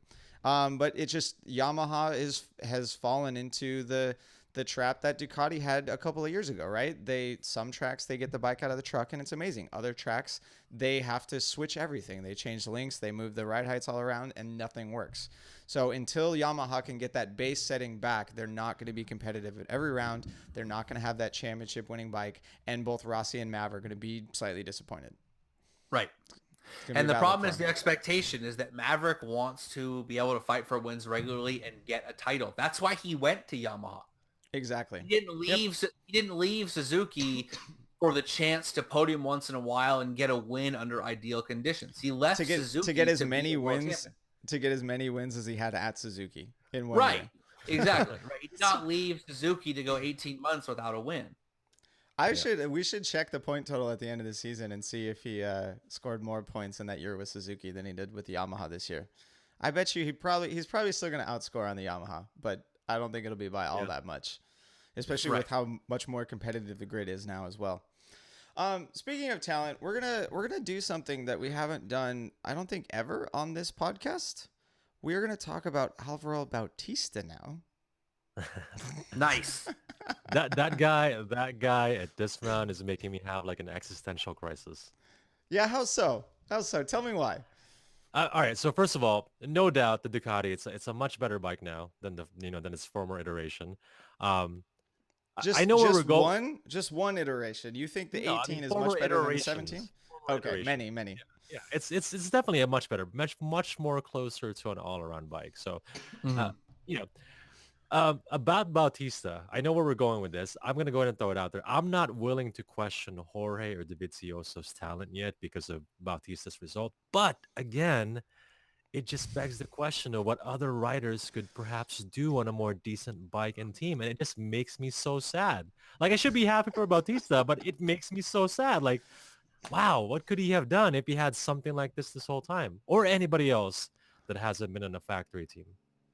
But it just, Yamaha has fallen into the trap that Ducati had a couple of years ago, right? Some tracks, they get the bike out of the truck and it's amazing. Other tracks, they have to switch everything. They change the links, they move the ride heights all around, and nothing works. So until Yamaha can get that base setting back, they're not going to be competitive at every round. They're not going to have that championship winning bike, and both Rossi and Mav are going to be slightly disappointed. Right. And the problem is the expectation is that Maverick wants to be able to fight for wins regularly and get a title. That's why he went to Yamaha. Exactly. He didn't leave Suzuki for the chance to podium once in a while and get a win under ideal conditions. He left Suzuki to get as many wins as he had at Suzuki in one year. Exactly. Right. He did not leave Suzuki to go 18 months without a win. We should check the point total at the end of the season and see if he scored more points in that year with Suzuki than he did with the Yamaha this year. I bet you he's probably still going to outscore on the Yamaha, but I don't think it'll be by all that much, especially with how much more competitive the grid is now as well. Speaking of talent, we're gonna do something that we haven't done, I don't think, ever on this podcast. We're gonna talk about Alvaro Bautista now. Nice. That guy at this round is making me have an existential crisis. Yeah, how so? Tell me why. All right. So first of all, no doubt the Ducati, it's a much better bike now than than its former iteration. I know where we're going. Just one iteration. You think the 18 is much better than the 17? Okay, many. Yeah, it's definitely a much better, much more closer to an all-around bike. So, about Bautista, I know where we're going with this. I'm going to go ahead and throw it out there. I'm not willing to question Jorge or Dovizioso's talent yet because of Bautista's result. But again, it just begs the question of what other riders could perhaps do on a more decent bike and team. And it just makes me so sad. I should be happy for Bautista, but it makes me so sad. Wow, what could he have done if he had something like this whole time? Or anybody else that hasn't been in a factory team?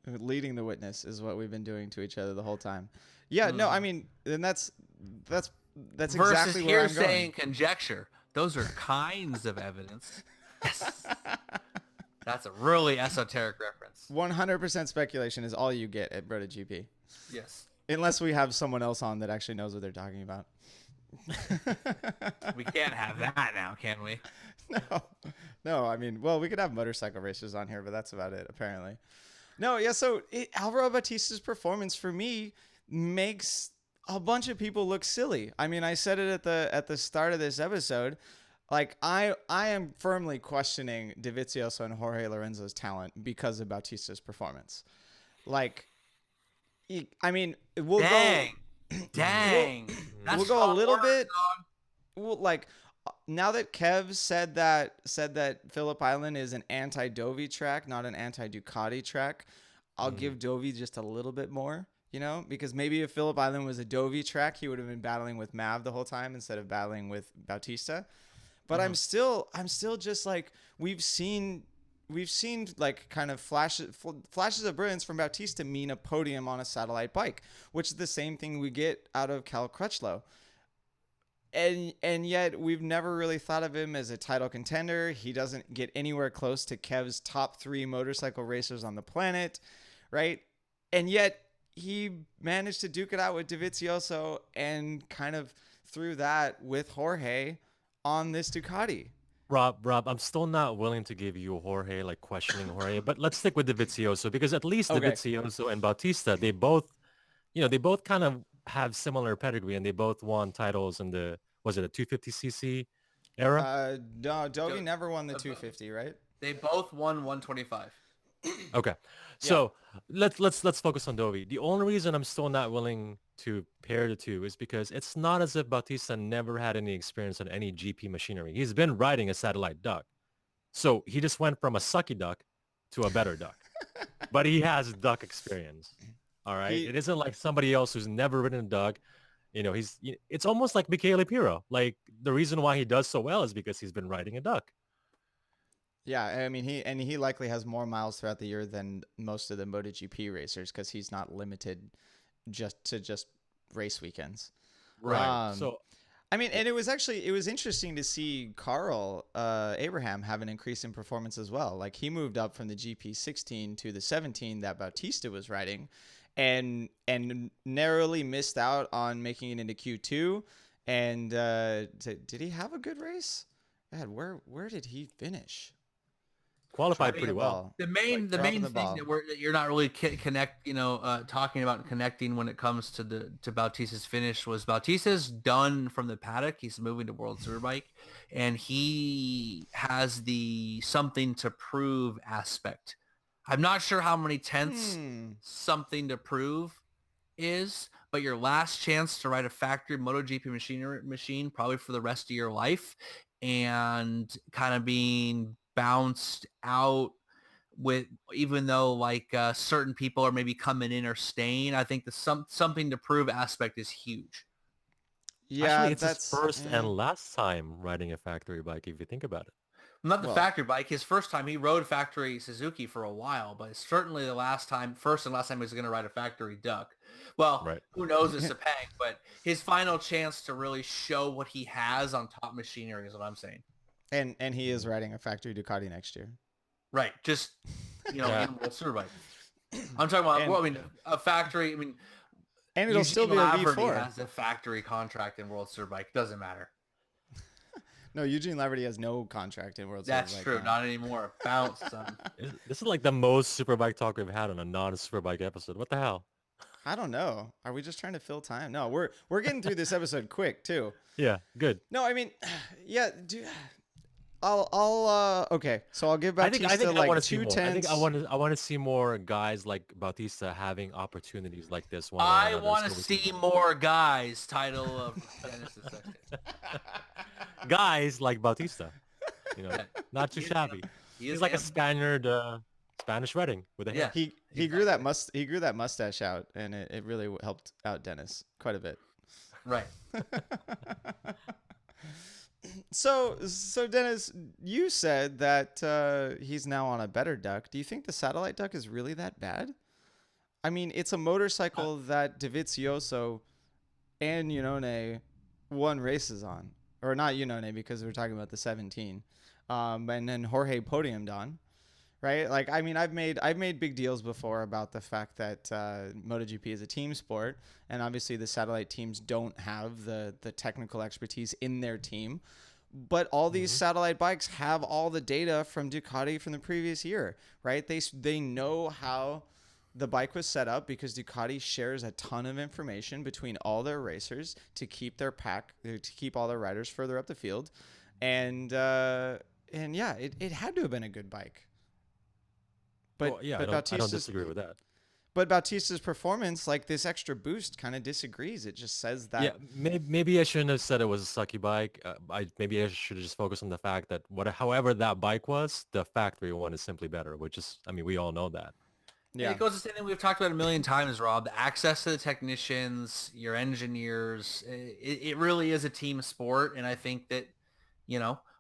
Leading the witness is what we've been doing to each other the whole time. Yeah, no, I mean, then that's exactly where I'm going. Versus hearsay and conjecture. Those are kinds of evidence. Yes. That's a really esoteric reference. 100% speculation is all you get at BrotoGP. Yes. Unless we have someone else on that actually knows what they're talking about. We can't have that now, can we? No. I mean, well, we could have motorcycle racers on here, but that's about it, apparently. No, yeah. So Alvaro Bautista's performance for me makes a bunch of people look silly. I mean, I said it at the start of this episode. I am firmly questioning Dovizioso and Jorge Lorenzo's talent because of Bautista's performance. I mean, we'll go a little bit. Well, now that Kev said that Phillip Island is an anti-Dovi track, not an anti-Ducati track, I'll give Dovi just a little bit more you know, because maybe if Phillip Island was a Dovi track, he would have been battling with Mav the whole time instead of battling with Bautista. But I'm still just like we've seen like kind of flashes of brilliance from Bautista mean a podium on a satellite bike, which is the same thing we get out of Cal Crutchlow. And yet we've never really thought of him as a title contender. He doesn't get anywhere close to Kev's top 3 motorcycle racers on the planet, right? And yet he managed to duke it out with Dovizioso and kind of through that with Jorge on this Ducati. Rob, I'm still not willing to give you Jorge, like questioning Jorge, but let's stick with Dovizioso because at least Okay. Dovizioso and Bautista, they both kind of have similar pedigree and they both won titles in was it a 250cc era? No, Dovi never won the 250, right? They both won 125. Okay. So let's focus on Dovi. The only reason I'm still not willing to pair the two is because it's not as if Bautista never had any experience on any GP machinery. He's been riding a satellite duck. So he just went from a sucky duck to a better duck. But he has duck experience. All right. It isn't like somebody else who's never ridden a duck. You know, it's almost like Michele Piro. Like the reason why he does so well is because he's been riding a duck. Yeah, I mean he likely has more miles throughout the year than most of the MotoGP racers because he's not limited just race weekends. Right. So I mean, and it was interesting to see Carl Abraham have an increase in performance as well. Like he moved up from the GP 16 to the 17 that Bautista was riding, and narrowly missed out on making it into Q2. And did he have a good race? God, where did he finish? qualified pretty well. The main thing that you're not really talking about connecting when it comes to Bautista's finish was Bautista's done from the paddock. He's moving to World Superbike, and he has the something to prove aspect. I'm not sure how many tenths something to prove is, but your last chance to ride a factory MotoGP machine probably for the rest of your life, and kind of being bounced out with, even though like certain people are maybe coming in or staying. I think the something to prove aspect is huge. Yeah, actually, it's his first and last time riding a factory bike, if you think about it. Not the factory bike. His first time, he rode factory Suzuki for a while, but it's certainly first and last time he was going to ride a factory duck. Well, Who knows with Sepang, but his final chance to really show what he has on top machinery is what I'm saying. And he is riding a factory Ducati next year. Right. Just, in World Superbike. I'm talking about, a factory, and it'll still be a V4. He has a factory contract in World Superbike. Doesn't matter. No, Eugene Laverty has no contract in World Superbike. That's true. Not anymore. Bounce, son. This is like the most Superbike talk we've had on a non-Superbike episode. What the hell? I don't know. Are we just trying to fill time? No, we're getting through this episode quick too. Yeah, good. No, I mean, yeah, okay. So I'll give Bautista I think like I want to 2 see more. tenths. I want to see more guys like Bautista having opportunities like this one. I want to see more guys. Title of Dennis II. Guys like Bautista. Not too shabby. He's like a Spaniard, Spanish Redding with a hair. He grew that mustache out, and it really helped out Dennis quite a bit. Right. So Dennis, you said that he's now on a better duck. Do you think the satellite duck is really that bad? I mean, it's a motorcycle that Dovizioso and Iannone won races on. Or not Iannone, because we're talking about the 17. And then Jorge podiumed on. Right? Like, I mean, I've made big deals before about the fact that MotoGP is a team sport, and obviously the satellite teams don't have the technical expertise in their team. But all these satellite bikes have all the data from Ducati from the previous year, right? They know how the bike was set up because Ducati shares a ton of information between all their racers to keep their to keep all their riders further up the field, and yeah, it had to have been a good bike. But I don't disagree with that. But Bautista's performance, like this extra boost, kind of disagrees. It just says that. Yeah, maybe I shouldn't have said it was a sucky bike. Maybe I should have just focused on the fact that however that bike was, the factory one is simply better. Which is, I mean, we all know that. And it goes the same thing we've talked about a million times, Rob. The access to the technicians, your engineers, it really is a team sport. And I think that,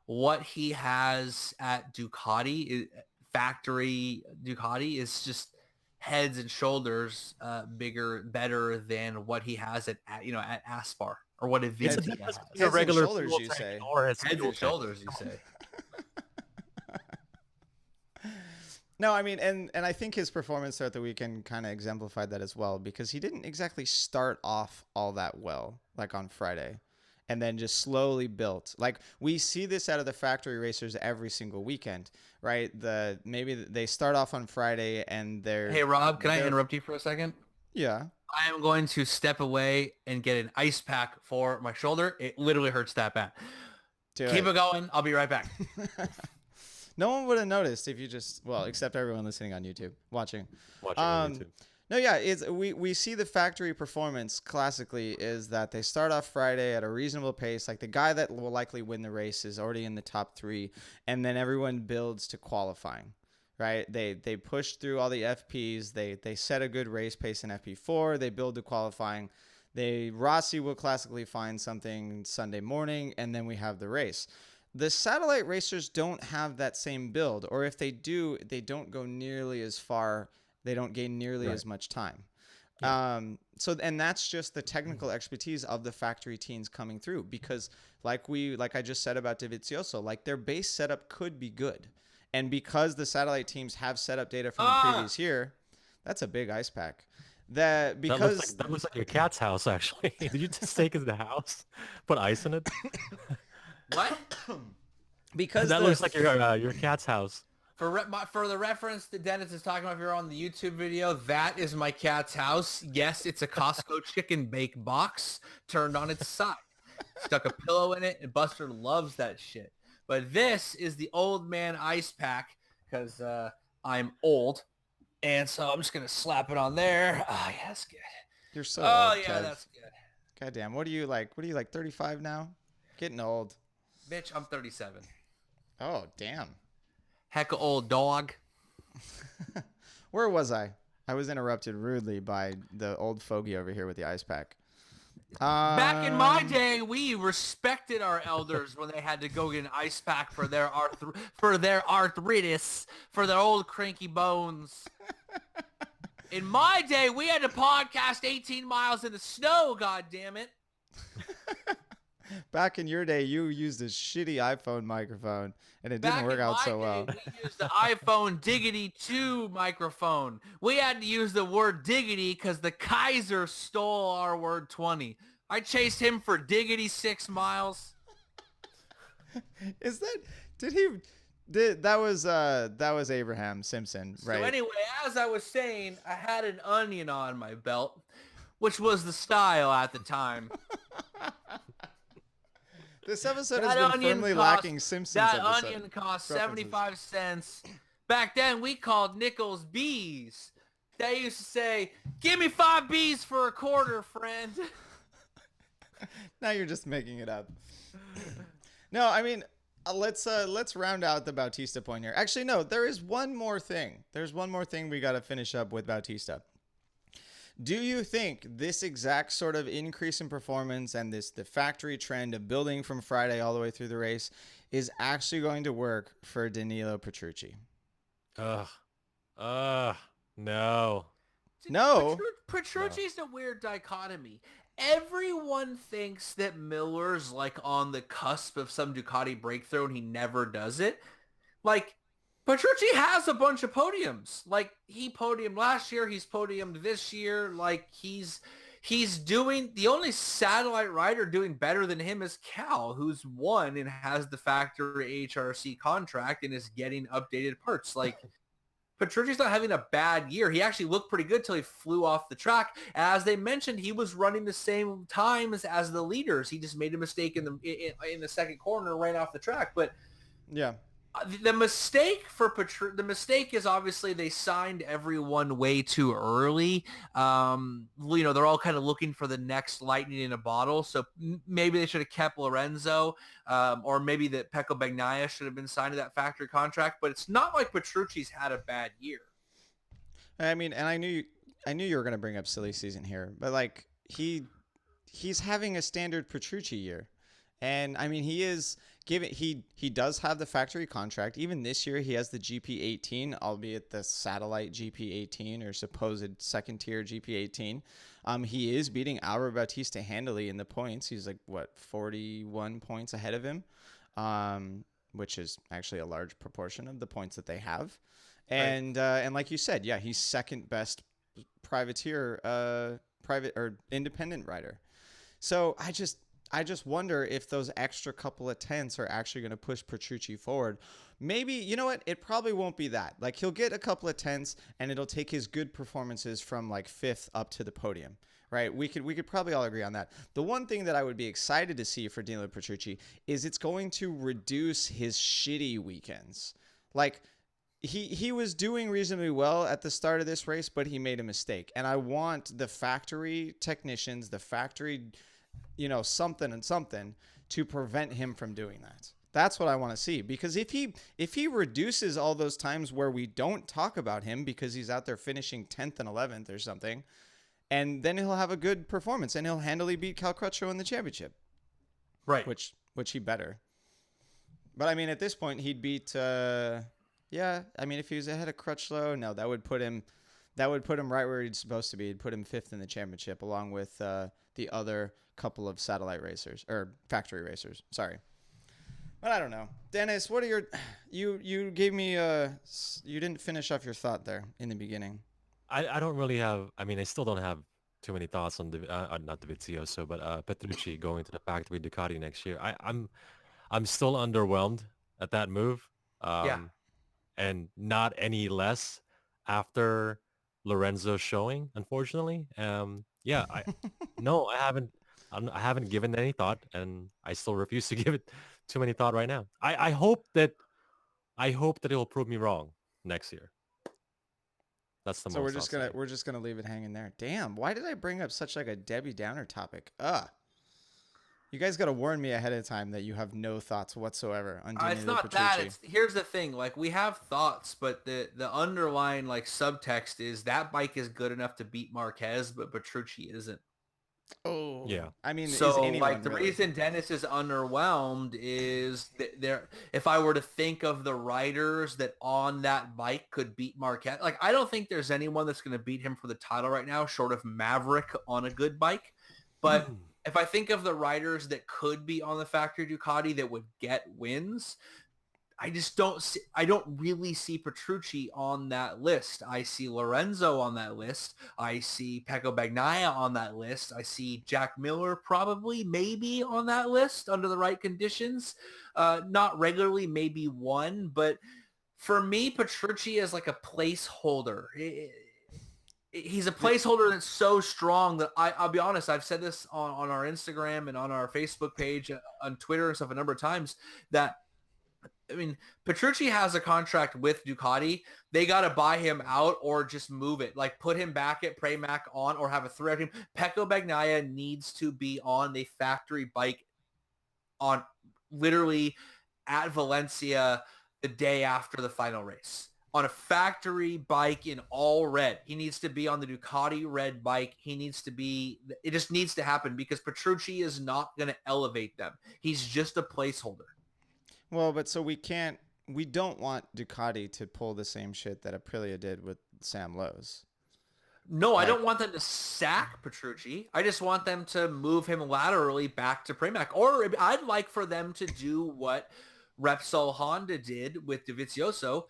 what he has at Ducati, factory Ducati, is just heads and shoulders better than what he has at Aspar, or what Avinti has. It's a regular shoulders, you say. Or heads and shoulders, you say. No, I mean, and I think his performance throughout the weekend kind of exemplified that as well, because he didn't exactly start off all that well, like on Friday, and then just slowly built. Like, we see this out of the factory racers every single weekend, right? Maybe they start off on Friday and they're... Hey, Rob, can I interrupt you for a second? Yeah. I am going to step away and get an ice pack for my shoulder. It literally hurts that bad. Keep it going. I'll be right back. No one would have noticed if you just, except everyone listening on YouTube, watching on YouTube. No, yeah, we see the factory performance classically is that they start off Friday at a reasonable pace. Like, the guy that will likely win the race is already in the top 3, and then everyone builds to qualifying, right? They push through all the FPs. They set a good race pace in FP4. They build to qualifying. Rossi will classically find something Sunday morning, and then we have the race. The satellite racers don't have that same build, or if they do, they don't go nearly as far. They don't gain nearly as much time. Yeah. And that's just the technical expertise of the factory teams coming through, because like I just said about Dovizioso, like, their base setup could be good. And because the satellite teams have setup data from the previous year, that's a big ice pack. That looks like your cat's house, actually. Did you just take it to the house, put ice in it? What? Because that looks like your cat's house. For the reference that Dennis is talking about, if you're on the YouTube video, that is my cat's house. Yes, it's a Costco chicken bake box turned on its side. Stuck a pillow in it, and Buster loves that shit. But this is the old man ice pack, because I'm old, and so I'm just gonna slap it on there. Oh yeah, that's good. You're so old, yeah, Kev. that's good. Goddamn, what are you like? 35 now? Getting old. Bitch, I'm 37. Oh, damn. Heck of old dog. Where was I? I was interrupted rudely by the old fogey over here with the ice pack. Back in my day, we respected our elders when they had to go get an ice pack for their arthritis, for their old cranky bones. In my day, we had to podcast 18 miles in the snow, God damn it. Back in your day, you used a shitty iPhone microphone, and it didn't work out so well. We used the iPhone Diggity 2 microphone. We had to use the word diggity because the Kaiser stole our word 20. I chased him for diggity 6 miles. That was Abraham Simpson, right? So anyway, as I was saying, I had an onion on my belt, which was the style at the time. This episode has been firmly lacking Simpsons. That onion cost 75 cents. Back then, we called nickels bees. They used to say, "Give me 5 bees for a quarter, friend." Now you're just making it up. No, I mean, let's round out the Bautista point here. Actually, no, there is one more thing. There's one more thing we got to finish up with Bautista. Do you think this exact sort of increase in performance and the factory trend of building from Friday all the way through the race is actually going to work for Danilo Petrucci? No. No. Petrucci's a weird dichotomy. Everyone thinks that Miller's like on the cusp of some Ducati breakthrough and he never does it. Like, Petrucci has a bunch of podiums. Like, he podiumed last year, he's podiumed this year. Like, he's doing, the only satellite rider doing better than him is Cal, who's won and has the factory HRC contract and is getting updated parts. Like, Petrucci's not having a bad year. He actually looked pretty good till he flew off the track. As they mentioned, he was running the same times as the leaders. He just made a mistake in the second corner right off the track. But yeah. The mistake is obviously they signed everyone way too early. They're all kind of looking for the next lightning in a bottle. So maybe they should have kept Lorenzo, or maybe that Pecco Bagnaia should have been signed to that factory contract. But it's not like Petrucci's had a bad year. I mean, and I knew you were gonna bring up silly season here, but like he's having a standard Petrucci year. And I mean, he does have the factory contract. Even this year, he has the GP18, albeit the satellite GP18 or supposed second tier GP18. He is beating Alvaro Bautista handily in the points. He's like what 41 points ahead of him, which is actually a large proportion of the points that they have. And like you said, yeah, he's second best privateer, private or independent rider. So I just wonder if those extra couple of tenths are actually going to push Petrucci forward. Maybe, you know what? It probably won't be that. Like he'll get a couple of tenths and it'll take his good performances from like fifth up to the podium, right? We could probably all agree on that. The one thing that I would be excited to see for Danilo Petrucci is it's going to reduce his shitty weekends. Like he was doing reasonably well at the start of this race, but he made a mistake. And I want the factory technicians, the factory something and something to prevent him from doing that. That's what I want to see, because if he reduces all those times where we don't talk about him because he's out there finishing 10th and 11th or something, and then he'll have a good performance and he'll handily beat Cal Crutchlow in the championship. Right. Which he better. But I mean, at this point he'd beat yeah, I mean if he was ahead of Crutchlow, no, that would put him right where he's supposed to be. It'd put him fifth in the championship along with the other couple of satellite racers or factory racers. Sorry. But I don't know. Dennis, what are your you gave me you didn't finish off your thought there in the beginning. I don't really have, I mean, I still don't have too many thoughts on not Dovizioso, but Petrucci going to the factory Ducati next year. I'm still underwhelmed at that move. Yeah. And not any less after Lorenzo's showing, unfortunately. Yeah, I haven't given any thought, and I still refuse to give it too many thought right now. I hope that it'll prove me wrong next year. That's the so most. We're just gonna leave it hanging there. Damn, why did I bring up such like a Debbie Downer topic? You guys got to warn me ahead of time that you have no thoughts whatsoever on Danilo It's not Petrucci. that. Here's the thing. Like, we have thoughts, but the underlying, like, subtext is that bike is good enough to beat Marquez, but Petrucci isn't. Oh, Yeah. I mean, So, is anyone like, the really? reason Dennis is underwhelmed is that if I were to think of the riders that on that bike could beat Marquez, like, I don't think there's anyone that's going to beat him for the title right now, short of Maverick on a good bike. But if I think of the riders that could be on the factory Ducati that would get wins, I don't really see Petrucci on that list. I see Lorenzo on that list. I see Pecco Bagnaia on that list. I see Jack Miller probably, maybe on that list under the right conditions. Not regularly, maybe one. But for me, Petrucci is like a placeholder. He's a placeholder that's so strong that I'll be honest, I've said this on our Instagram and on our Facebook page, on Twitter and stuff a number of times, that, I mean, Petrucci has a contract with Ducati. They got to buy him out or just move it. Like, put him back at Pramac on or have a three-out team. Pecco Bagnaia needs to be on the factory bike on literally at Valencia the day after the final race. On a factory bike in all red. He needs to be on the Ducati red bike. It just needs to happen because Petrucci is not going to elevate them. He's just a placeholder. Well, but so we don't want Ducati to pull the same shit that Aprilia did with Sam Lowes. No, I don't want them to sack Petrucci. I just want them to move him laterally back to Pramac. Or I'd like for them to do what Repsol Honda did with Dovizioso,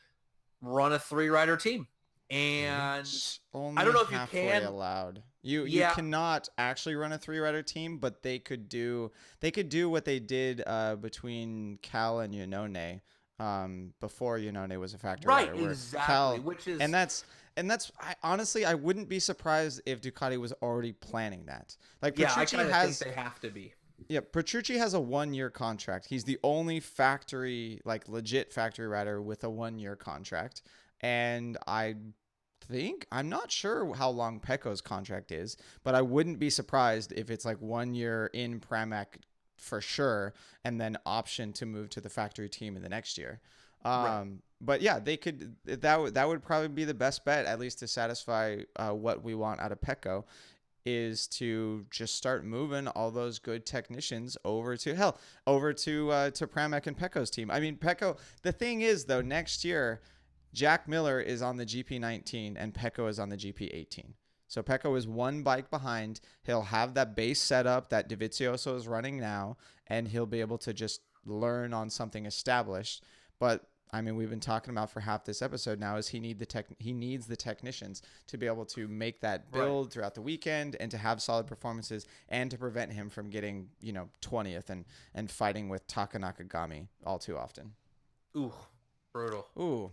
run a three-rider team. And only I don't know if you halfway can. allowed. You cannot actually run a three-rider team, but they could do what they did between Cal and Iannone before Iannone was a factory rider. Right, exactly. I wouldn't be surprised if Ducati was already planning that. Like I Petrucci kind of think they have to be. Yeah, Petrucci has a 1-year contract. He's the only factory, like legit factory rider with a 1-year contract. And I'm not sure how long Pecco's contract is, but I wouldn't be surprised if it's like 1 year in Pramac for sure, and then option to move to the factory team in the next year. Right. But yeah, they could. That would probably be the best bet, at least to satisfy what we want out of Pecco, is to just start moving all those good technicians over to Pramac and Pecco's team. I mean, Pecco. The thing is, though, next year, Jack Miller is on the GP19 and Pecco is on the GP18. So Pecco is one bike behind. He'll have that base setup that Dovizioso is running now, and he'll be able to just learn on something established. But I mean, we've been talking about for half this episode now is he needs the technicians to be able to make that build throughout the weekend and to have solid performances and to prevent him from getting, 20th and fighting with Taka Nakagami all too often. Ooh, brutal. Ooh.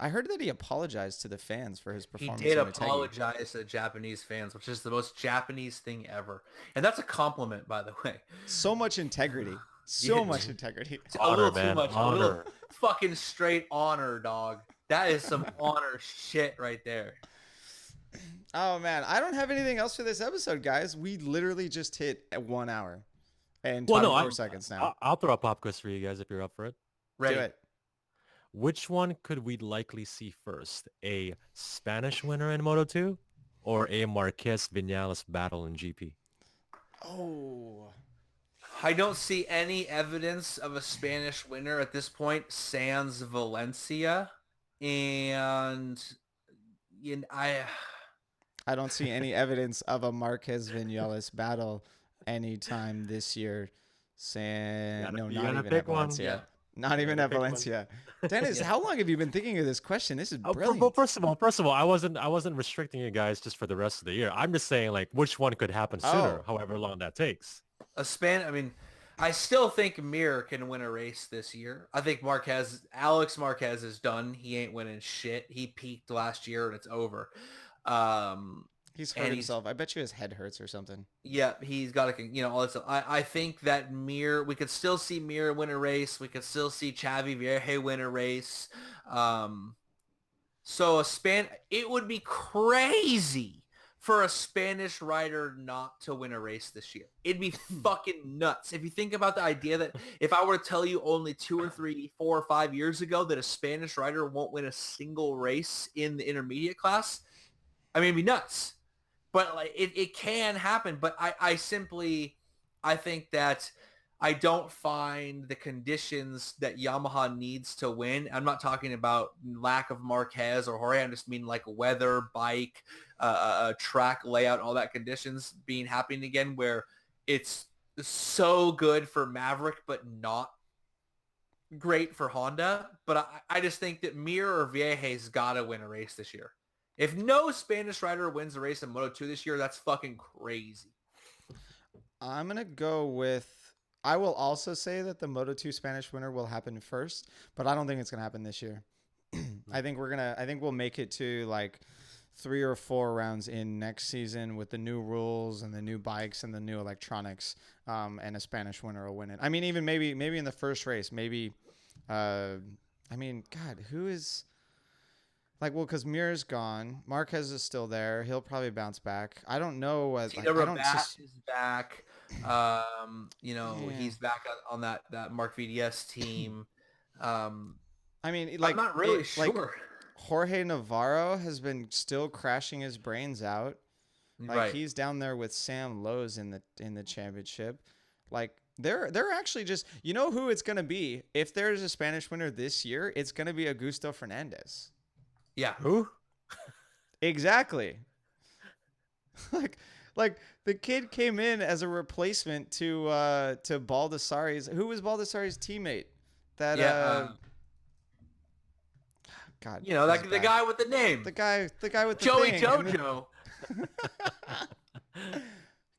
I heard that he apologized to the fans for his performance. He did apologize to the Japanese fans, which is the most Japanese thing ever. And that's a compliment, by the way. So much integrity. So much integrity. It's a little too much. Honor. A little fucking straight honor, dog. That is some honor shit right there. Oh, man. I don't have anything else for this episode, guys. We literally just hit 1 hour and 24 seconds now. I'll throw a pop quiz for you guys if you're up for it. Ready. Do it. Which one could we likely see first? A Spanish winner in Moto2 or a Marquez Vinales battle in GP? Oh. I don't see any evidence of a Spanish winner at this point, sans Valencia. And I don't see any evidence of a Marquez Vinales battle anytime this year. Not even at Valencia. Yeah. Not even at Valencia. Dennis, how long have you been thinking of this question? This is brilliant. Well, first of all, I wasn't restricting you guys just for the rest of the year. I'm just saying, like, which one could happen sooner, however long that takes. I still think Mir can win a race this year. I think Alex Marquez is done. He ain't winning shit. He peaked last year and it's over. He's hurt himself. I bet you his head hurts or something. Yeah, he's got all that stuff. I think that we could still see Mir win a race. We could still see Xavi Vierge win a race. It would be crazy for a Spanish rider not to win a race this year. It'd be fucking nuts. If you think about the idea that if I were to tell you only 2 or 3, 4 or 5 years ago that a Spanish rider won't win a single race in the intermediate class, it'd be nuts. But it can happen. But I think that I don't find the conditions that Yamaha needs to win. I'm not talking about lack of Marquez or Jorge. I just mean like weather, bike, track layout, all that conditions being happening again where it's so good for Maverick but not great for Honda. But I just think that Mir or Vieje's got to win a race this year. If no Spanish rider wins a race in Moto2 this year, that's fucking crazy. I'm going to go with... I will also say that the Moto2 Spanish winner will happen first, but I don't think it's going to happen this year. I think we'll make it to like 3 or 4 rounds in next season with the new rules and the new bikes and the new electronics, and a Spanish winner will win it. I mean, even maybe in the first race, God, who is... because Mir's gone. Marquez is still there. He'll probably bounce back. I don't know. Tito Rabat is back. He's back on that Mark VDS team. I'm not really sure. Jorge Navarro has been still crashing his brains out. He's down there with Sam Lowe's in the championship. They're actually just, who it's going to be. If there's a Spanish winner this year, it's going to be Augusto Fernandez. Yeah. Who? Exactly. Like the kid came in as a replacement to Baldassari's. Who was Baldassari's teammate? God. The guy with the name. The guy with the Joey thing. Jojo.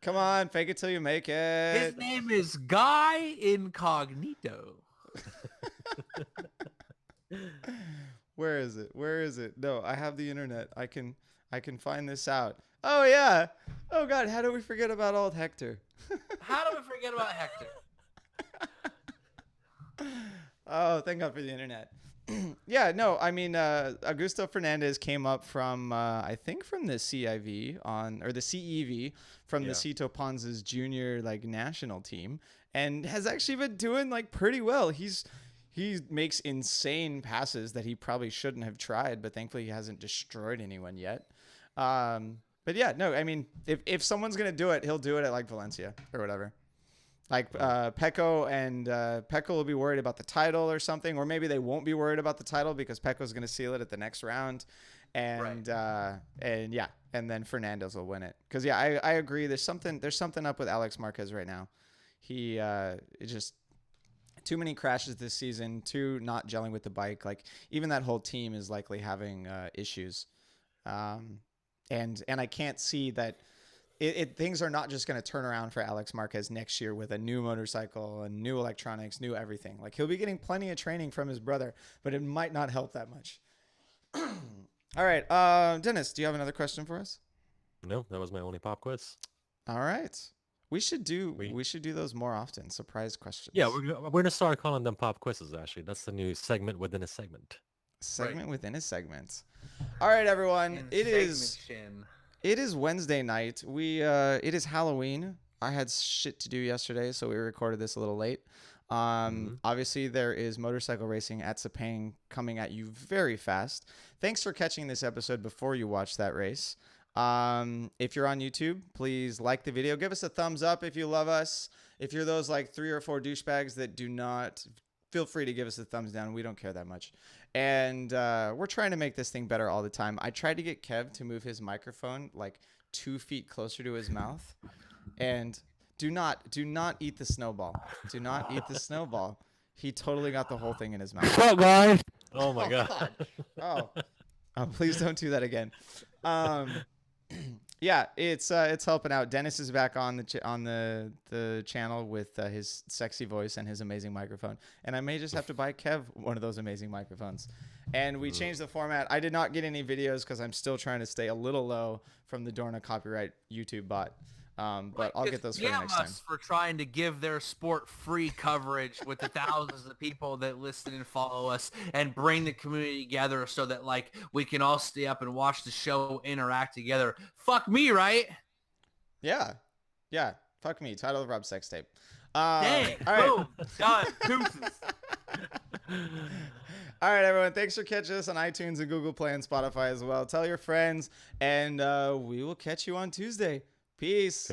Come on, fake it till you make it. His name is Guy Incognito. Where is it? No, I have the internet. I can find this out. Oh yeah. Oh God, how do we forget about old Hector? How do we forget about Hector? Oh, thank God for the internet. Yeah, no, Augusto Fernandez came up from I think from the CEV from the Cito Ponz's junior national team and has actually been doing pretty well. He's he makes insane passes that he probably shouldn't have tried, but thankfully he hasn't destroyed anyone yet. But yeah, no, I mean, if someone's gonna do it, he'll do it at like Valencia or whatever. Like Pecco and Pecco will be worried about the title or something, or maybe they won't be worried about the title because Pecco's going to seal it at the next round, and yeah, and then Fernandez will win it. Because yeah, I agree. There's something up with Alex Marquez right now. He it just too many crashes this season, too not gelling with the bike. Like even that whole team is likely having issues, and I can't see that. Things are not just going to turn around for Alex Marquez next year with a new motorcycle and new electronics, new everything. Like he'll be getting plenty of training from his brother, but it might not help that much. All right. Dennis, do you have another question for us? No, that was my only pop quiz. All right. We should do those more often. Surprise questions. Yeah, we're going to start calling them pop quizzes, actually. That's the new segment within a segment. Segment within a segment. All right, everyone. It is Wednesday night. It is Halloween. I had shit to do yesterday, so we recorded this a little late. Obviously, there is motorcycle racing at Sepang coming at you very fast. Thanks for catching this episode before you watch that race. If you're on YouTube, please like the video. Give us a thumbs up if you love us. If you're those like 3 or 4 douchebags that do not, feel free to give us a thumbs down. We don't care that much. And we're trying to make this thing better all the time. I tried to get Kev to move his microphone like 2 feet closer to his mouth. And do not eat the snowball. Do not eat the snowball. He totally got the whole thing in his mouth. What's up, guys? Oh my god. Oh, please don't do that again. Yeah, it's helping out. Dennis is back on the channel with his sexy voice and his amazing microphone, and I may just have to buy Kev one of those amazing microphones. And we changed the format. I did not get any videos because I'm still trying to stay a little low from the Dorna copyright YouTube bot. But I'll get those for next time. For trying to give their sport free coverage with the thousands of people that listen and follow us and bring the community together so that like we can all stay up and watch the show, interact together. Fuck me, right? Yeah. Fuck me. Title of Rob's sex tape. Dang. All right. Boom. Done. Deuces. All right, everyone. Thanks for catching us on iTunes and Google Play and Spotify as well. Tell your friends, and we will catch you on Tuesday. Peace.